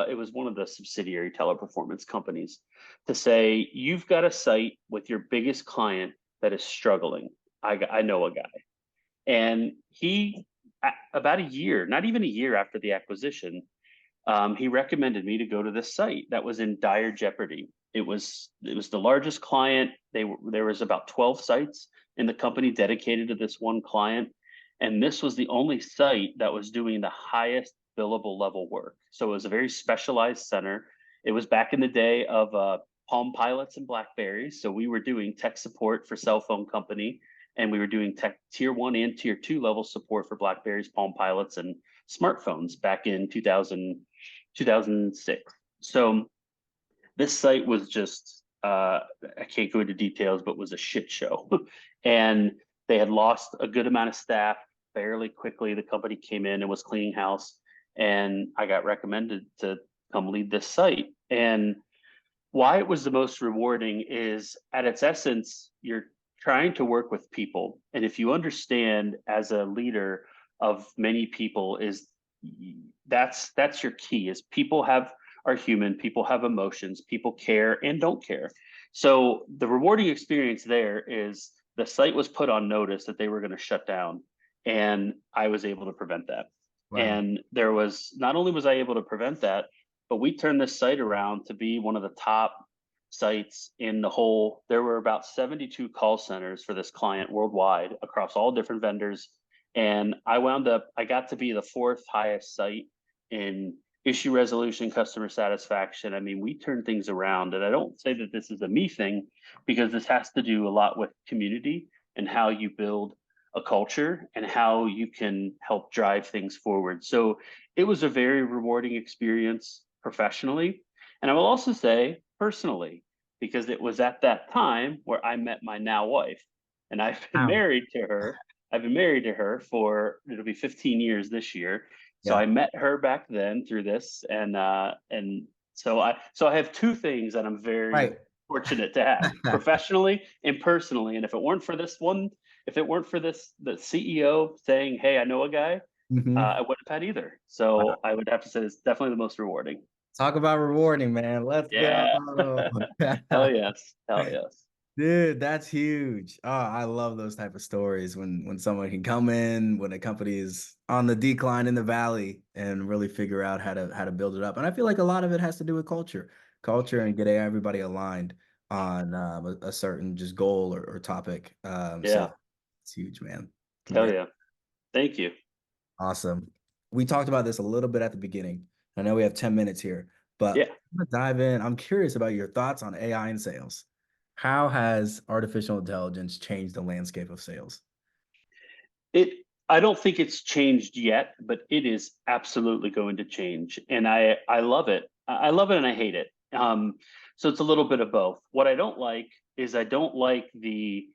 it was one of the subsidiary teleperformance companies, to say, you've got a site with your biggest client that is struggling. I know a guy. And about a year, not even a year after the acquisition, he recommended me to go to this site that was in dire jeopardy. It was the largest client. There was about 12 sites in the company dedicated to this one client, and this was the only site that was doing the highest billable level work. So it was a very specialized center. It was back in the day of Palm Pilots and Blackberries. So we were doing tech support for cell phone company, and we were doing tech tier one and tier two level support for Blackberries, Palm Pilots, and smartphones back in 2006. So this site was just, I can't go into details, but was a shit show. And they had lost a good amount of staff fairly quickly. The company came in and was cleaning house. And I got recommended to come lead this site. And why it was the most rewarding is, at its essence, you're trying to work with people. And if you understand as a leader of many people, is that's your key, is people are human, people have emotions, people care and don't care. So the rewarding experience there is the site was put on notice that they were going to shut down, and I was able to prevent that. Wow. And there was, not only was I able to prevent that, but we turned this site around to be one of the top sites in the whole. There were about 72 call centers for this client worldwide across all different vendors. And I got to be the fourth highest site in issue resolution, customer satisfaction. I mean, we turned things around. And I don't say that this is a me thing, because this has to do a lot with community and how you build a culture and how you can help drive things forward. So it was a very rewarding experience professionally. And I will also say personally, because it was at that time where I met my now wife. And I've been Wow. married to her. I've been married to her for, it'll be 15 years this year. So Yeah. I met her back then through this, and so I have two things that I'm very Right. fortunate to have, professionally and personally. And if it weren't for this, the CEO saying, "Hey, I know a guy," Mhm. I wouldn't have had either. Wow. So I would have to say it's definitely the most rewarding. Talk about rewarding, man. Let's Yeah. go. Hell yes. Hell yes. Dude, that's huge. Oh, I love those type of stories when someone can come in when a company is on the decline in the valley and really figure out how to build it up. And I feel like a lot of it has to do with culture and getting everybody aligned on a certain just goal or topic. So Yeah, it's huge, man. hell Congrats. yeah. Thank you. Awesome. We talked about this a little bit at the beginning. I know we have 10 minutes here, but Yeah. I'm gonna dive in. I'm curious about your thoughts on AI in sales. How has artificial intelligence changed the landscape of sales? It I don't think it's changed yet, but it is absolutely going to change. And I love it. I love it and I hate it. So it's a little bit of both. What I don't like is I don't like the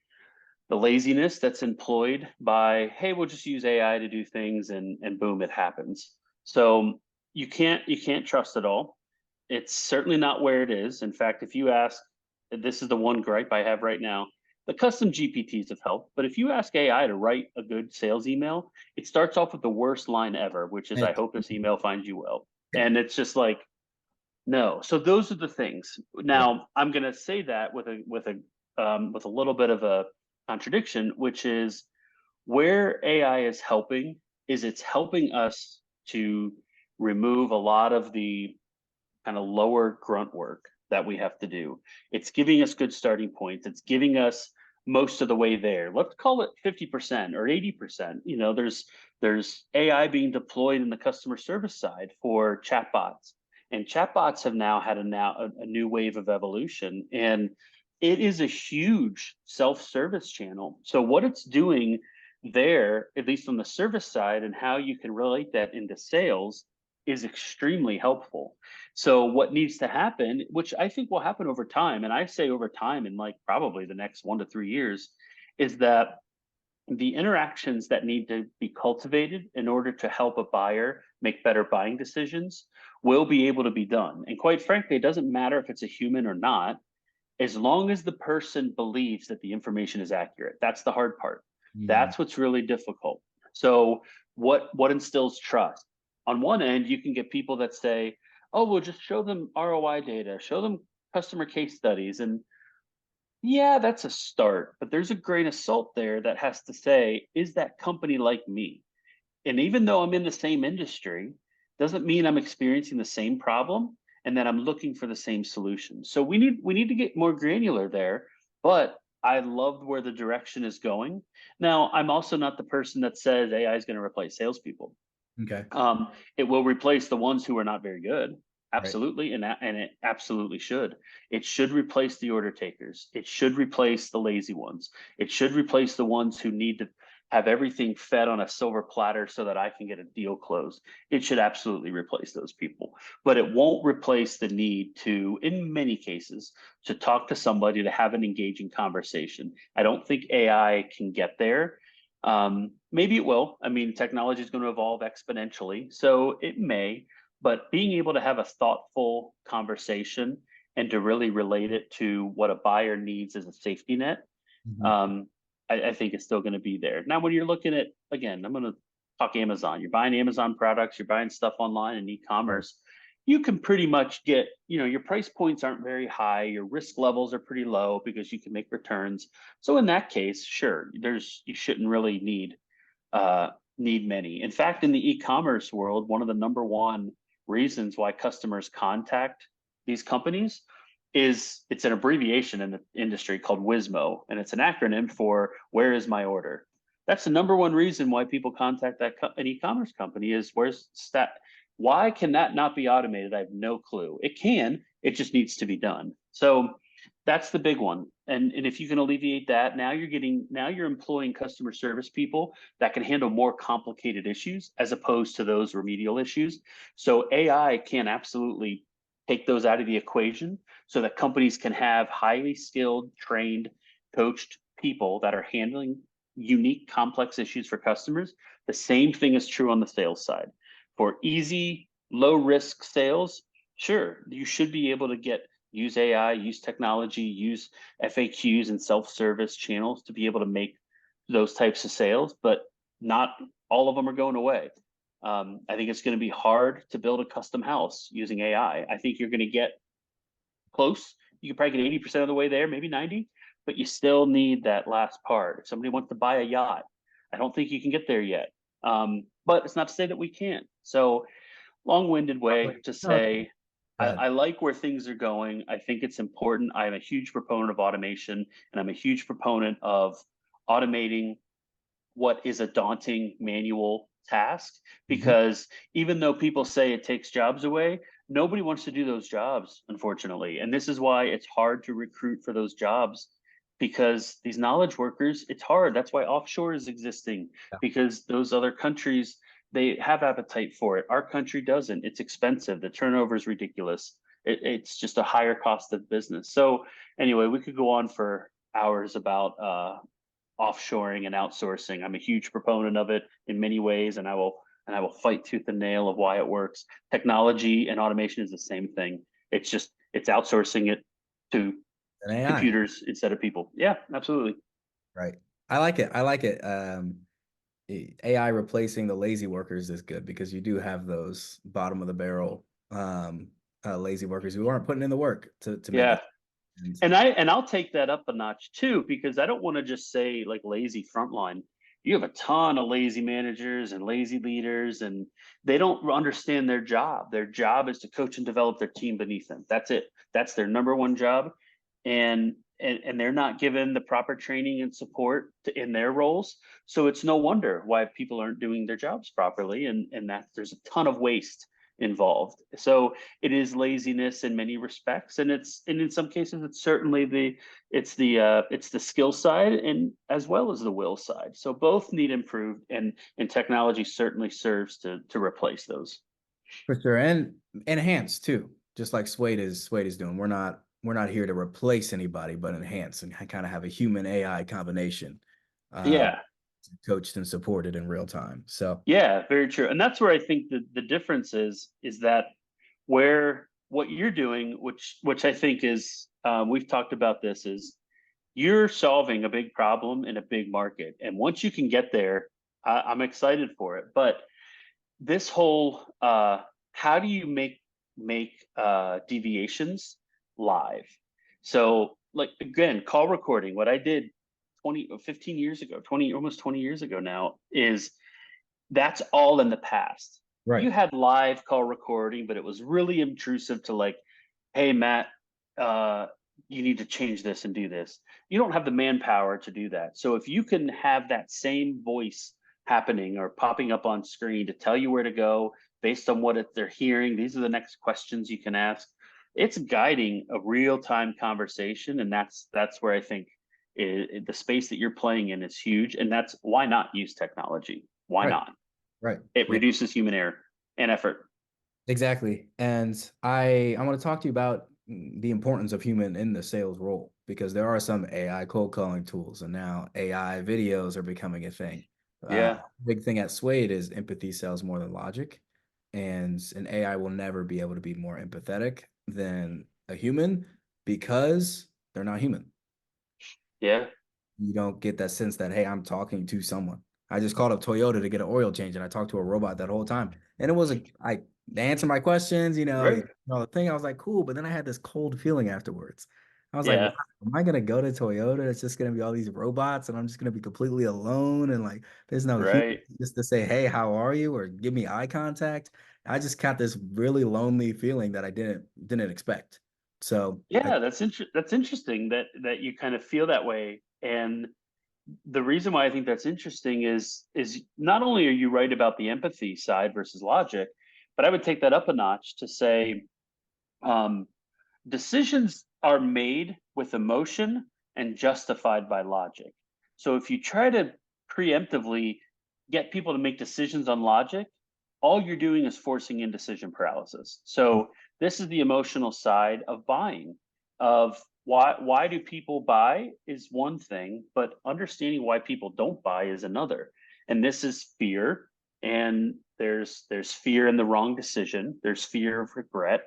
laziness that's employed by, hey, we'll just use AI to do things and boom, it happens. So you can't trust it all. It's certainly not where it is. In fact, if you ask, this is the one gripe I have right now. The custom GPTs have helped, but if you ask AI to write a good sales email, it starts off with the worst line ever, which is, I Thank hope this email finds you well. And it's just like, no. So those are the things. Yeah. Now, I'm going to say that with a little bit of a contradiction, which is where AI is helping is it's helping us to remove a lot of the kind of lower grunt work that we have to do. It's giving us good starting points. It's giving us most of the way there. Let's call it 50% or 80%. There's AI being deployed in the customer service side for chatbots. And chatbots have now had a new wave of evolution. And it is a huge self-service channel. So what it's doing there, at least on the service side, and how you can relate that into sales is extremely helpful. So what needs to happen, which I think will happen over time, and I say over time in like probably the next 1 to 3 years, is that the interactions that need to be cultivated in order to help a buyer make better buying decisions will be able to be done. And quite frankly, it doesn't matter if it's a human or not, as long as the person believes that the information is accurate. That's the hard part. Mhm. That's what's really difficult. So what instills trust? On one end, you can get people that say, "Oh, we'll just show them ROI data, show them customer case studies." And yeah, that's a start, but there's a grain of salt there that has to say, "Is that company like me?" And even though I'm in the same industry, doesn't mean I'm experiencing the same problem and that I'm looking for the same solution. So we need to get more granular there, but I love where the direction is going. Now, I'm also not the person that says AI is going to replace salespeople. Okay. It will replace the ones who are not very good. Right. Absolutely, and it absolutely should. It should replace the order takers. It should replace the lazy ones. It should replace the ones who need to have everything fed on a silver platter so that I can get a deal closed. It should absolutely replace those people, but it won't replace the need to, in many cases, to talk to somebody to have an engaging conversation. I don't think AI can get there. Maybe it will. I mean, technology is going to evolve exponentially, so it may, but being able to have a thoughtful conversation and to really relate it to what a buyer needs as a safety net, Mhm. um, I think it's still going to be there. Now, when you're looking at, again, I'm going to talk Amazon. You're buying Amazon products, you're buying stuff online and Right. e-commerce. You can pretty much get, your price points aren't very high, your risk levels are pretty low because you can make returns. So in that case, sure, you shouldn't really uh, need many. In fact, in the e-commerce world, one of the number one reasons why customers contact these companies is it's an abbreviation in the industry called WISMO, and it's an acronym for "Where is my order?" That's the number one reason why people contact an e-commerce company is where's stat. Why can that not be automated? I have no clue. It can. It just needs to be done. So that's the big one. And if you can alleviate that, now you're employing customer service people that can handle more complicated issues as opposed to those remedial issues. So AI can absolutely take those out of the equation so that companies can have highly skilled, trained, coached people that are handling unique, complex issues for customers. The same thing is true on the sales side. For easy, low risk sales, sure, you should be able to use AI, use technology, use FAQs and self-service channels to be able to make those types of sales, but not all of them are going away. I think it's going to be hard to build a custom house using AI. I think you're going to get close. You can probably get 80% of the way there, maybe 90, but you still need that last part. If somebody wants to buy a yacht, I don't think you can get there yet. But it's not to say that we can't. So long-winded way to No, say go ahead. I like where things are going. I think it's important. I'm a huge proponent of automation, and I'm a huge proponent of automating what is a daunting manual task, Mhm. because even though people say it takes jobs away, nobody wants to do those jobs, unfortunately. And this is why it's hard to recruit for those jobs, because these knowledge workers, it's hard. That's why offshore is existing, Yeah. because those other countries, they have appetite for it. Our country doesn't. It's expensive. The turnover is ridiculous. It's just a higher cost of business. So anyway, we could go on for hours about offshoring and outsourcing. I'm a huge proponent of it in many ways, and I will fight tooth and nail of why it works. Technology and automation is the same thing. It's outsourcing it to An AI. computers instead of people. Yeah, absolutely. Right. I like it. I like it. AI replacing the lazy workers is good because you do have those bottom of the barrel lazy workers who aren't putting in the work to make Yeah. it. And And I'll take that up a notch too, because I don't want to just say like lazy frontline. You have a ton of lazy managers and lazy leaders, and they don't understand their job. Their job is to coach and develop their team beneath them. That's it. That's their number one job. And they're not given the proper training and support in their roles. So it's no wonder why people aren't doing their jobs properly, and that there's a ton of waste involved. So it is laziness in many respects, and in some cases it's certainly the skill side and as well as the will side. So both need improved, and technology certainly serves to replace those. for sure, and enhance too, just like Suade is doing. We're not here to replace anybody, but enhance and kind of have a human AI combination, um, Yeah. coached and supported in real time. So Yeah, very true. And that's where I think the difference is that where what you're doing, which I think is we've talked about this, is you're solving a big problem in a big market. And once you can get there, I'm excited for it. But this whole how do you make deviations live? So like again, call recording, what I did 20 or 15 years ago, 20 almost 20 years ago now, is that's all in the past. right, You had live call recording, but it was really intrusive to like, hey Matt, uh, you need to change this and do this. You don't have the manpower to do that. So if you can have that same voice happening or popping up on screen to tell you where to go based on what they're hearing, these are the next questions you can ask. It's guiding a real time conversation, and that's where I think the space that you're playing in is huge, and that's why not use technology. Why right, not? right. It Yeah. reduces human error and effort. Exactly. And I want to talk to you about the importance of human in the sales role because there are some AI cold calling tools and now AI videos are becoming a thing. Yeah. Big thing at Suede is empathy sells more than logic, and an AI will never be able to be more empathetic than a human because they're not human. Yeah. You don't get that sense that, hey, I'm talking to someone. I just called up Toyota to get an oil change and I talked to a robot that whole time. And it was they answered my questions, Right. the thing. I was like, cool. But then I had this cold feeling afterwards. I was like, wow, Yeah. am I gonna go to Toyota? It's just gonna be all these robots and I'm just gonna be completely alone and like there's no human Right. just to say, hey, how are you? Or give me eye contact. I just got this really lonely feeling that I didn't expect. So Yeah. That's interesting that you kind of feel that way. And the reason why I think that's interesting is not only are you right about the empathy side versus logic, but I would take that up a notch to say um, decisions are made with emotion and justified by logic. So if you try to preemptively get people to make decisions on logic, all you're doing is forcing indecision paralysis. So this is the emotional side of buying, of why do people buy is one thing, but understanding why people don't buy is another. And this is fear, and there's fear in the wrong decision, there's fear of regret,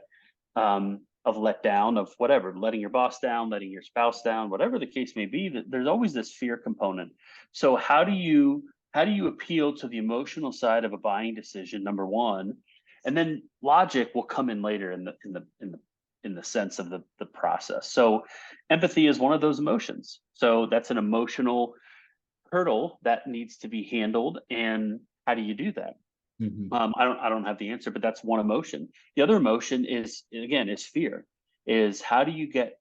of letdown, of whatever, letting your boss down, letting your spouse down, whatever the case may be, that there's always this fear component. So how do you appeal to the emotional side of a buying decision, number one, and then logic will come in later in the in the sense of the process. So empathy is one of those emotions. So that's an emotional hurdle that needs to be handled. And how do you do that? Hmm. I don't have the answer, but that's one emotion. The other emotion is, again, is fear. Is how do you get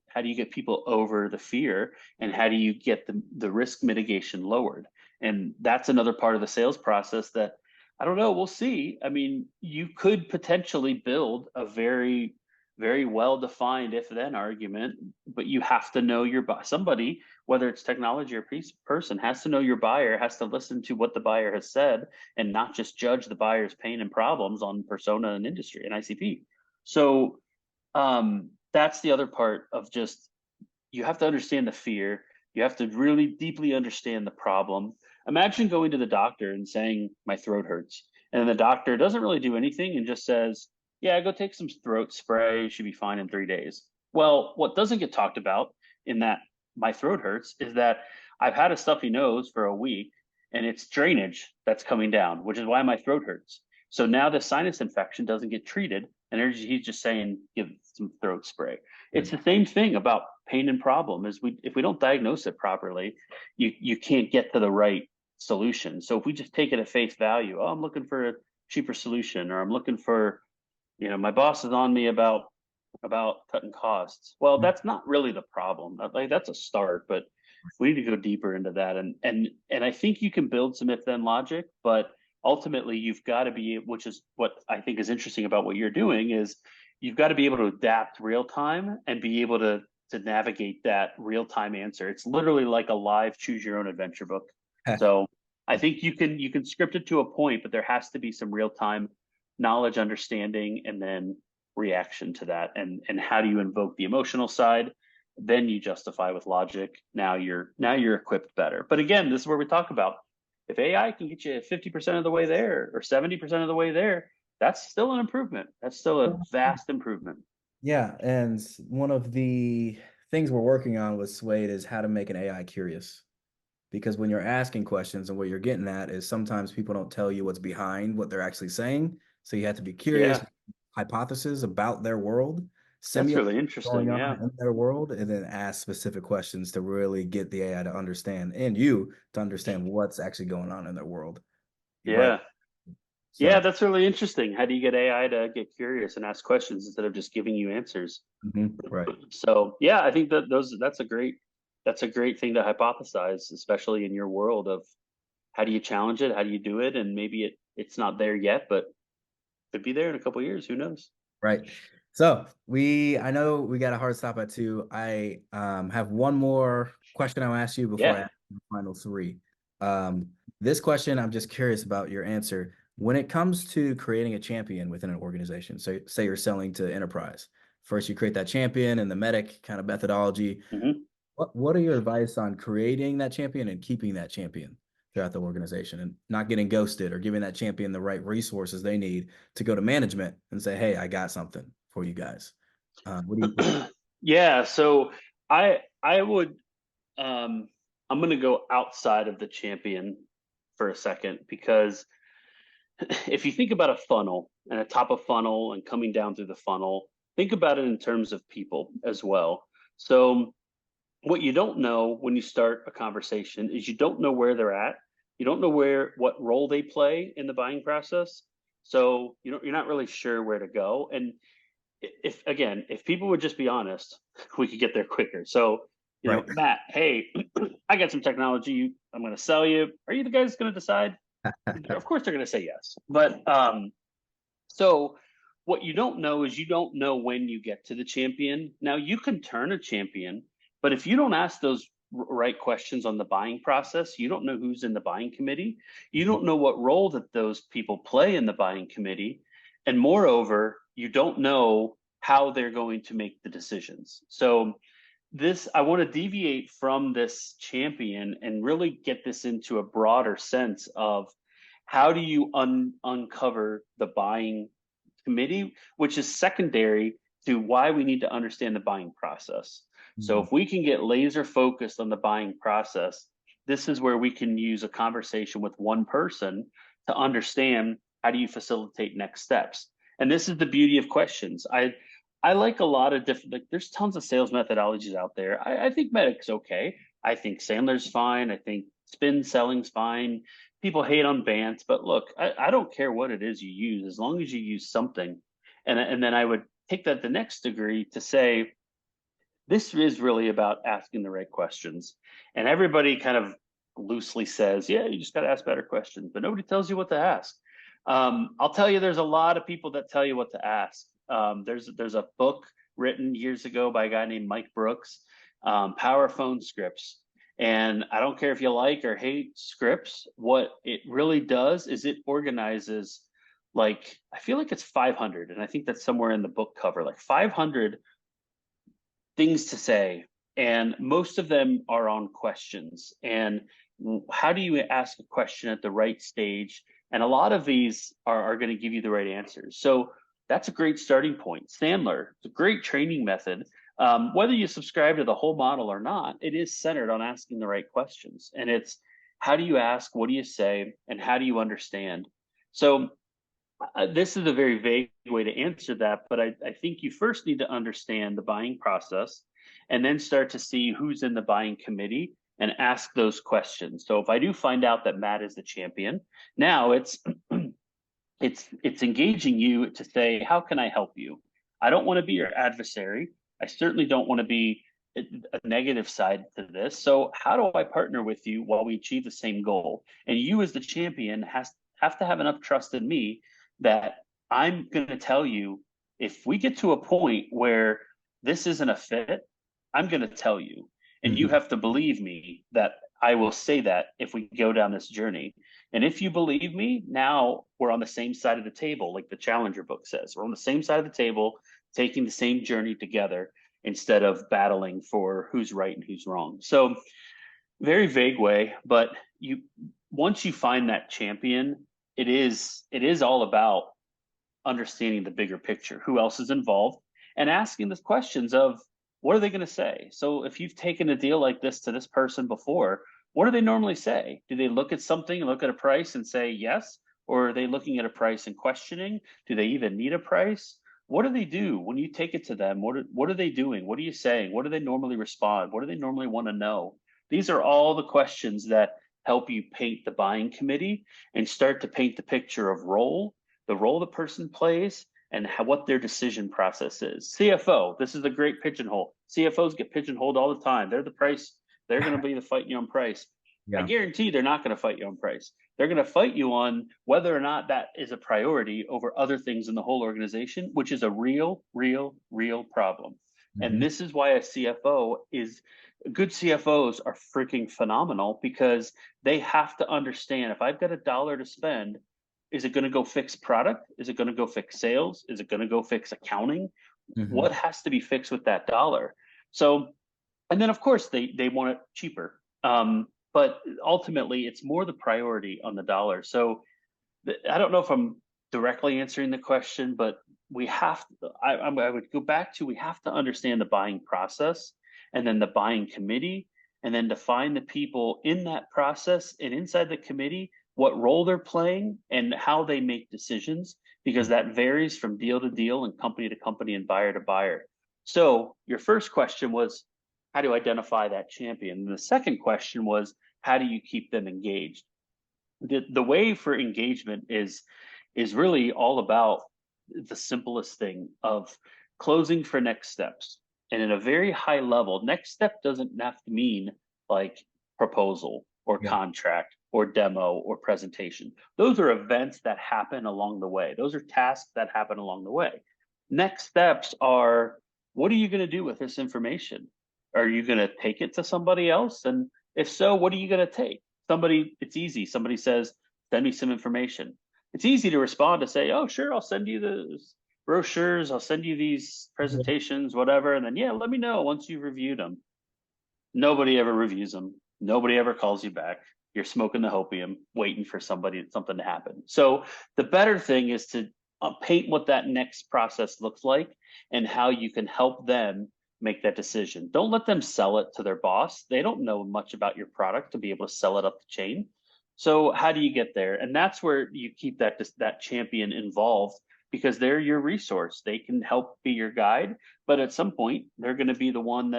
people over the fear, and how do you get the risk mitigation lowered? And that's another part of the sales process that I don't know. We'll see. I mean, you could potentially build a very very well defined if then argument, but you have to know somebody, whether it's technology or person, has to know your buyer, has to listen to what the buyer has said, and not just judge the buyer's pain and problems on persona and industry and ICP. So that's the other part of just, you have to understand the fear. You have to really deeply understand the problem. Imagine going to the doctor and saying, my throat hurts. And then the doctor doesn't really do anything and just says, yeah, go take some throat spray. You should be fine in 3 days. Well, what doesn't get talked about in that my throat hurts is that I've had a stuffy nose for a week and it's drainage that's coming down, which is why my throat hurts. So now the sinus infection doesn't get treated. And he's just saying, give some throat spray. It's the same thing about pain and problem. Is if we don't diagnose it properly, you can't get to the right solution. So if we just take it at face value, oh, I'm looking for a cheaper solution, or I'm looking for, my boss is on me about cutting costs. Well, that's not really the problem. Like, that's a start, but we need to go deeper into that. And I think you can build some if then logic, but ultimately you've got to be, which is what I think is interesting about what you're doing, is you've got to be able to adapt real time and be able to navigate that real time answer. It's literally like a live choose your own adventure book. So I think you can script it to a point, but there has to be some real time knowledge, understanding, and then reaction to that. And how do you invoke the emotional side? Then you justify with logic. Now you're equipped better. But again, this is where we talk about, if AI can get you 50% of the way there or 70% of the way there, that's still an improvement. That's still a vast improvement. Yeah, and one of the things we're working on with Suade is how to make an AI curious. Because when you're asking questions and what you're getting at is sometimes people don't tell you what's behind what they're actually saying. So you have to be curious, Yeah, hypothesis about their world, that's simulate really what's going interesting. on Yeah. in their world, and then ask specific questions to really get the AI to understand and you to understand what's actually going on in their world. You're right. Yeah. Yeah, So, that's really interesting. How do you get AI to get curious and ask questions instead of just giving you answers? right. So yeah, I think that's a great thing to hypothesize, especially in your world of how do you challenge it, how do you do it, and maybe it's not there yet, but could be there in a couple of years. Who knows? Right. So I know we got a hard stop at 2. I have one more question I'll ask you before I Yeah. ask the final 3. This question, I'm just curious about your answer. When it comes to creating a champion within an organization, so say you're selling to enterprise, first you create that champion and the medic kind of methodology. Hmm. What are your advice on creating that champion and keeping that champion throughout the organization and not getting ghosted, or giving that champion the right resources they need to go to management and say, "Hey, I got something for you guys." What do you? Yeah. So I would um I'm gonna go outside of the champion for a second, because if you think about a funnel and a top of funnel and coming down through the funnel, think about it in terms of people as well. So what you don't know when you start a conversation is you don't know where they're at. You don't know what role they play in the buying process. So you're not really sure where to go. And if people would just be honest, we could get there quicker. So, Right. Matt, hey, I got some technology I'm going to sell you. Are you the guy that's going to decide? Of course they're going to say yes. But so what you don't know is you don't know when you get to the champion. Now you can turn a champion, but if you don't ask those right questions on the buying process, you don't know who's in the buying committee. You don't know what role that those people play in the buying committee. And moreover, you don't know how they're going to make the decisions. So I want to deviate from this champion and really get this into a broader sense of how do you uncover the buying committee, which is secondary to why we need to understand the buying process. So Mhm. if we can get laser focused on the buying process, this is where we can use a conversation with one person to understand how do you facilitate next steps. And this is the beauty of questions. I like a lot of different, like, there's tons of sales methodologies out there. I think Medic's okay. I think Sandler's fine. I think spin selling's fine. People hate on Bance, but look, I don't care what it is you use as long as you use something. And then I would take that the next degree to say, this is really about asking the right questions. And everybody kind of loosely says, yeah, you just got to ask better questions, but nobody tells you what to ask. I'll tell you, there's a lot of people that tell you what to ask. There's a book written years ago by a guy named Mike Brooks, Power Phone Scripts. And I don't care if you like or hate scripts, what it really does is it organizes, like, I feel like it's 500, and I think that's somewhere in the book cover, like 500 things to say, and most of them are on questions. And how do you ask a question at the right stage? And a lot of these are going to give you the right answers. So that's a great starting point. Sandler, it's a great training method. Whether you subscribe to the whole model or not, it is centered on asking the right questions. And it's, how do you ask, what do you say, and how do you understand? So this is a very vague way to answer that, but I think you first need to understand the buying process and then start to see who's in the buying committee and ask those questions. So if I do find out that Matt is the champion, now it's engaging you to say, how can I help you? I don't want to be your adversary. I certainly don't want to be a negative side to this. So how do I partner with you while we achieve the same goal? And you as the champion have to have enough trust in me that I'm going to tell you, if we get to a point where this isn't a fit, I'm going to tell you. And you Mhm. have to believe me that I will say that if we go down this journey. And if you believe me, now we're on the same side of the table, like the Challenger book says. We're on the same side of the table, taking the same journey together instead of battling for who's right and who's wrong. So, very vague way, but you, once you find that champion, it is all about understanding the bigger picture, who else is involved, and asking the questions of, what are they going to say? So if you've taken a deal like this to this person before, what do they normally say? Do they look at something and look at a price and say yes? Or are they looking at a price and questioning? Do they even need a price? What do they do when you take it to them? What are they doing? What are you saying? What do they normally respond? What do they normally want to know? These are all the questions that help you paint the buying committee and start to paint the picture of the role the person plays, and what their decision process is. CFO, this is a great pigeonhole. CFOs get pigeonholed all the time. They're the price. They're going to be the fight you on price. I Yeah. guarantee they're not going to fight you on price. They're going to fight you on whether or not that is a priority over other things in the whole organization, which is a real problem. And Mhm. this is why a CFO is, good CFOs are freaking phenomenal, because they have to understand, if I've got $1 to spend, is it going to go fix product? Is it going to go fix sales? Is it going to go fix accounting? Mhm. What has to be fixed with that dollar? So, and then of course they want it cheaper. But ultimately, it's more the priority on the dollar. So I don't know if I'm directly answering the question, but we have to, I would go back to, we have to understand the buying process, and then the buying committee, and then define the people in that process and inside the committee, what role they're playing and how they make decisions, because that varies from deal to deal and company to company and buyer to buyer. So your first question was, how do you identify that champion? And the second question was, how do you keep them engaged? The way for engagement is really all about the simplest thing of closing for next steps. And in a very high level, next step doesn't have to mean like proposal or Yeah. contract or demo or presentation. Those are events that happen along the way. Those are tasks that happen along the way. Next steps are, what are you going to do with this information? Are you going to take it to somebody else? And if so, what are you going to take? Somebody, it's easy. Somebody says, send me some information. It's easy to respond to say, oh, sure, I'll send you the brochures, I'll send you these Mhm. presentations, whatever. And then, yeah, let me know once you've reviewed them. Nobody ever reviews them. Nobody ever calls you back. You're smoking the hopium, waiting for something to happen. So the better thing is to paint what that next process looks like and how you can help them make that decision. Don't let them sell it to their boss. They don't know much about your product to be able to sell it up the chain. So how do you get there? And that's where you keep that champion involved because they're your resource. They can help be your guide, but at some point they're going to be the one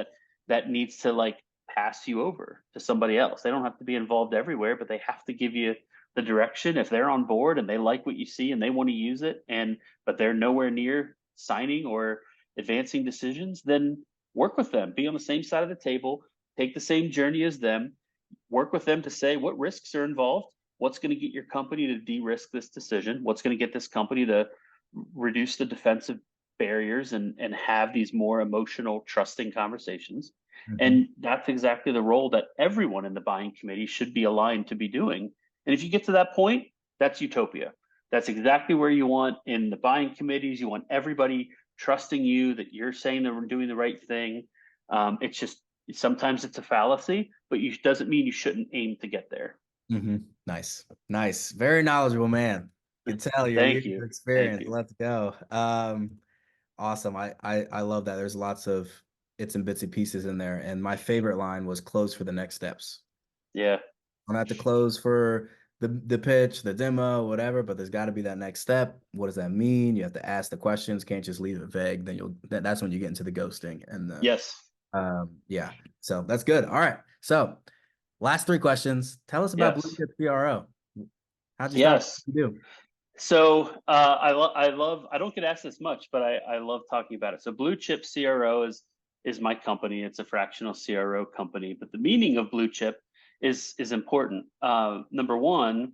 that needs to like pass you over to somebody else. They don't have to be involved everywhere, but they have to give you the direction. If they're on board and they like what you see and they want to use it, and but they're nowhere near signing or advancing decisions, then work with them, be on the same side of the table, take the same journey as them, work with them to say what risks are involved, what's going to get your company to de-risk this decision, what's going to get this company to reduce the defensive barriers and have these more emotional, trusting conversations. Mhm. And that's exactly the role that everyone in the buying committee should be aligned to be doing. And if you get to that point, that's utopia. That's exactly where you want in the buying committees. You want everybody trusting you that you're saying that we're doing the right thing. It's just sometimes it's a fallacy, but you doesn't mean you shouldn't aim to get there. Nice. Nice. Very knowledgeable, man. Can tell your Thank years you. of Thank experience. you. Let's go. Awesome. I love that. There's lots of its and bitsy pieces in there. And my favorite line was close for the next steps. Yeah. I don't have to close for the pitch, the demo, whatever, but there's got to be that next step. What does that mean? You have to ask the questions, can't just leave it vague. Then that's when you get into the ghosting and the Yes. yeah. So that's good. All right. So last three questions. Tell us about Blue Yes. Chip CRO. How'd you start? Yes. What you do? So I love I don't get asked this much, but I love talking about it. So Blue Chip CRO is my company. It's a fractional CRO company, but the meaning of blue chip is important. Number one,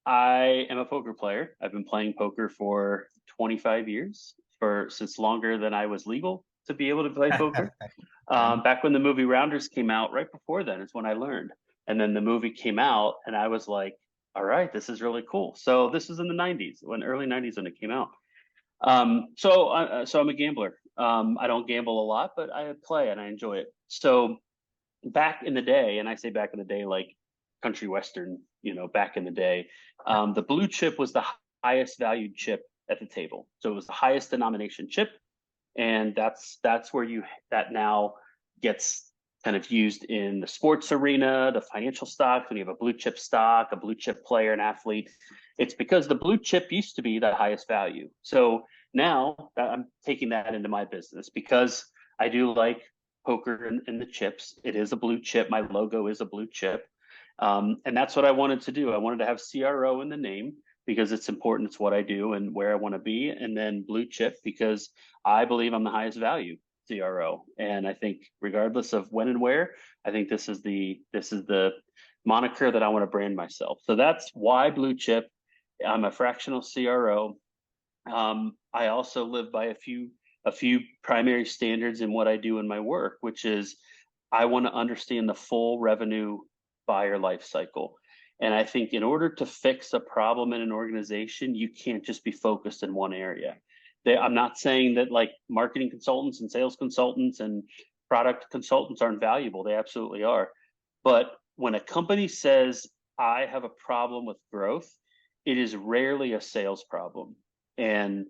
I am a poker player. I've been playing poker for 25 years, for since longer than I was legal to be able to play poker. Okay. Back when the movie Rounders came out, right before then is when I learned. And then the movie came out, and I was like, "All right, this is really cool." So this was in the '90s, when early '90s when it came out. So I'm a gambler. I don't gamble a lot, but I play and I enjoy it. So back in the day, and I say back in the day, like country western, back in the day, the blue chip was the highest valued chip at the table. So it was the highest denomination chip, and that's where that now gets kind of used in the sports arena, the financial stocks. When you have a blue chip stock, a blue chip player, an athlete, it's because the blue chip used to be the highest value. So now I'm taking that into my business because I do like poker and the chips. It is a blue chip. My logo is a blue chip. And that's what I wanted to do. I wanted to have CRO in the name because it's important. It's what I do and where I want to be. And then blue chip because I believe I'm the highest value CRO. And I think regardless of when and where, I think this is the moniker that I want to brand myself. So that's why blue chip. I'm a fractional CRO. I also live by a few primary standards in what I do in my work, which is I want to understand the full revenue buyer life cycle. And I think in order to fix a problem in an organization, you can't just be focused in one area. I'm not saying that like marketing consultants and sales consultants and product consultants aren't valuable. They absolutely are. But when a company says, I have a problem with growth, it is rarely a sales problem. And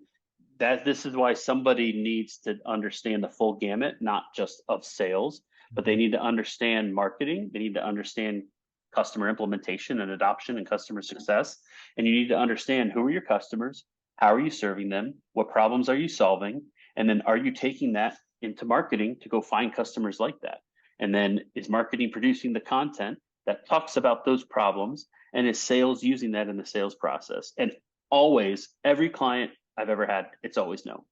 that this is why somebody needs to understand the full gamut, not just of sales, but they Mhm. need to understand marketing. They need to understand customer implementation and adoption and customer success. And you need to understand who are your customers, how are you serving them, what problems are you solving, and then are you taking that into marketing to go find customers like that? And then is marketing producing the content that talks about those problems, and is sales using that in the sales process? And always, every client I've ever had, it's always no.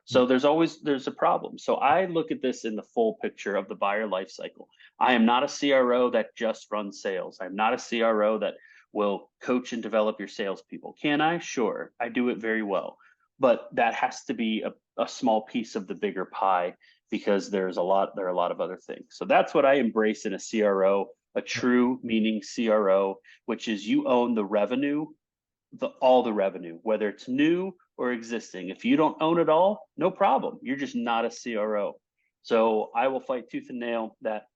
So there's a problem. So I look at this in the full picture of the buyer life cycle. I am not a CRO that just runs sales. I'm not a CRO that will coach and develop your salespeople. Can I? Sure, I do it very well, but that has to be a small piece of the bigger pie because there are a lot of other things. So that's what I embrace in a CRO, a true meaning CRO, which is you own the revenue, all the revenue, whether it's new or existing. If you don't own it all, no problem. You're just not a CRO. So I will fight tooth and nail that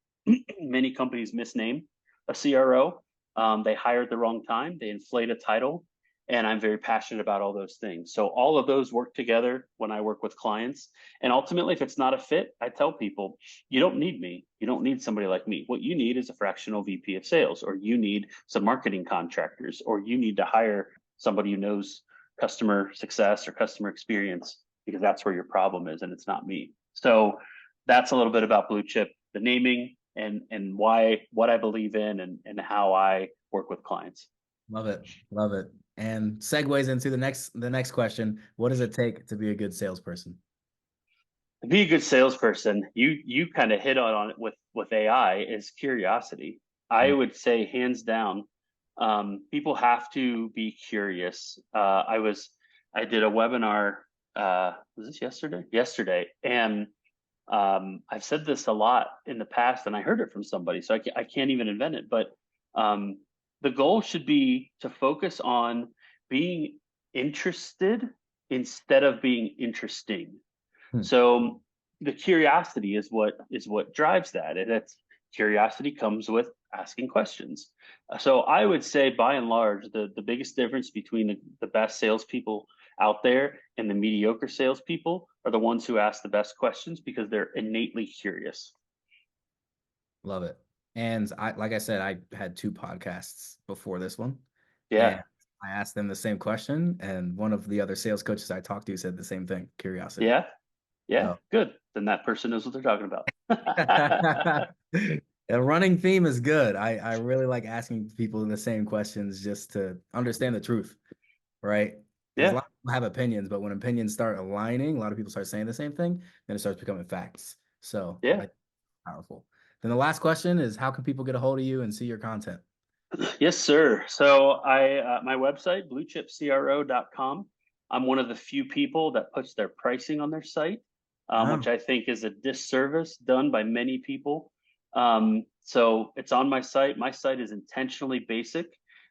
many companies misname a CRO. They hire at the wrong time, they inflate a title, and I'm very passionate about all those things. So all of those work together when I work with clients. And ultimately, if it's not a fit, I tell people, you don't need me. You don't need somebody like me. What you need is a fractional VP of sales, or you need some marketing contractors, or you need to hire somebody who knows customer success or customer experience, because that's where your problem is, and it's not me. So that's a little bit about Blue Chip, the naming, and why, what I believe in, and how I work with clients. Love it. Love it. And segues into the next question. What does it take to be a good salesperson? To be a good salesperson, you kind of hit on it with AI, is curiosity. I Mm. would say hands down, people have to be curious. I did a webinar. Was this yesterday? Yesterday, and I've said this a lot in the past, and I heard it from somebody, so I can't even invent it. But um, the goal should be to focus on being interested instead of being interesting. Hmm. So the curiosity is what drives that, and that's curiosity comes with asking questions. So I would say, by and large, the biggest difference between the best salespeople out there and the mediocre salespeople are the ones who ask the best questions, because they're innately curious. Love it. And like I said, I had two podcasts before this one, and Yeah, I asked them the same question, and one of the other sales coaches I talked to said the same thing, curiosity. yeah, yeah. So Good. Then that person knows what they're talking about. a running theme is good. I really like asking people the same questions just to understand the truth, right? Because a Yeah, lot of people have opinions, but when opinions start aligning, a lot of people start saying the same thing, then it starts becoming facts. So yeah. I powerful. Then the last question is, how can people get a hold of you and see your content? Yes, sir. So my website, bluechipcro.com. I'm one of the few people that puts their pricing on their site, which Oh, I think is a disservice done by many people. So it's on my site. My site is intentionally basic,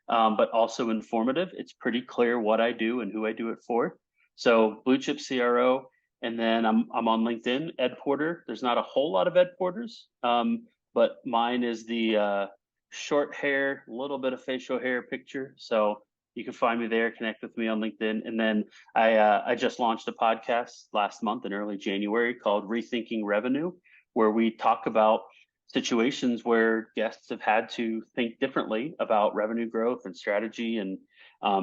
but also informative. It's pretty clear what I do and who I do it for. So Blue Chip CRO, and then I'm on LinkedIn, Ed Porter. There's not a whole lot of Ed Porters, but mine is the short hair, a little bit of facial hair picture. So you can find me there, connect with me on LinkedIn. And then I just launched a podcast last month in early January called Rethinking Revenue, where we talk about situations where guests have had to think differently about revenue growth and strategy. And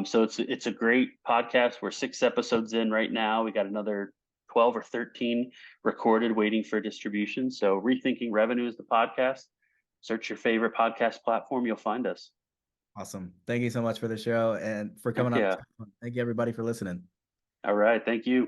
so it's a great podcast. We're 6 episodes in right now. We got another 12 or 13 recorded, waiting for distribution. So Rethinking Revenue is the podcast. Search your favorite podcast platform, you'll find us. awesome. Thank you so much for the show and for coming Heck on. yeah. Thank you, everybody, for listening. All right. Thank you.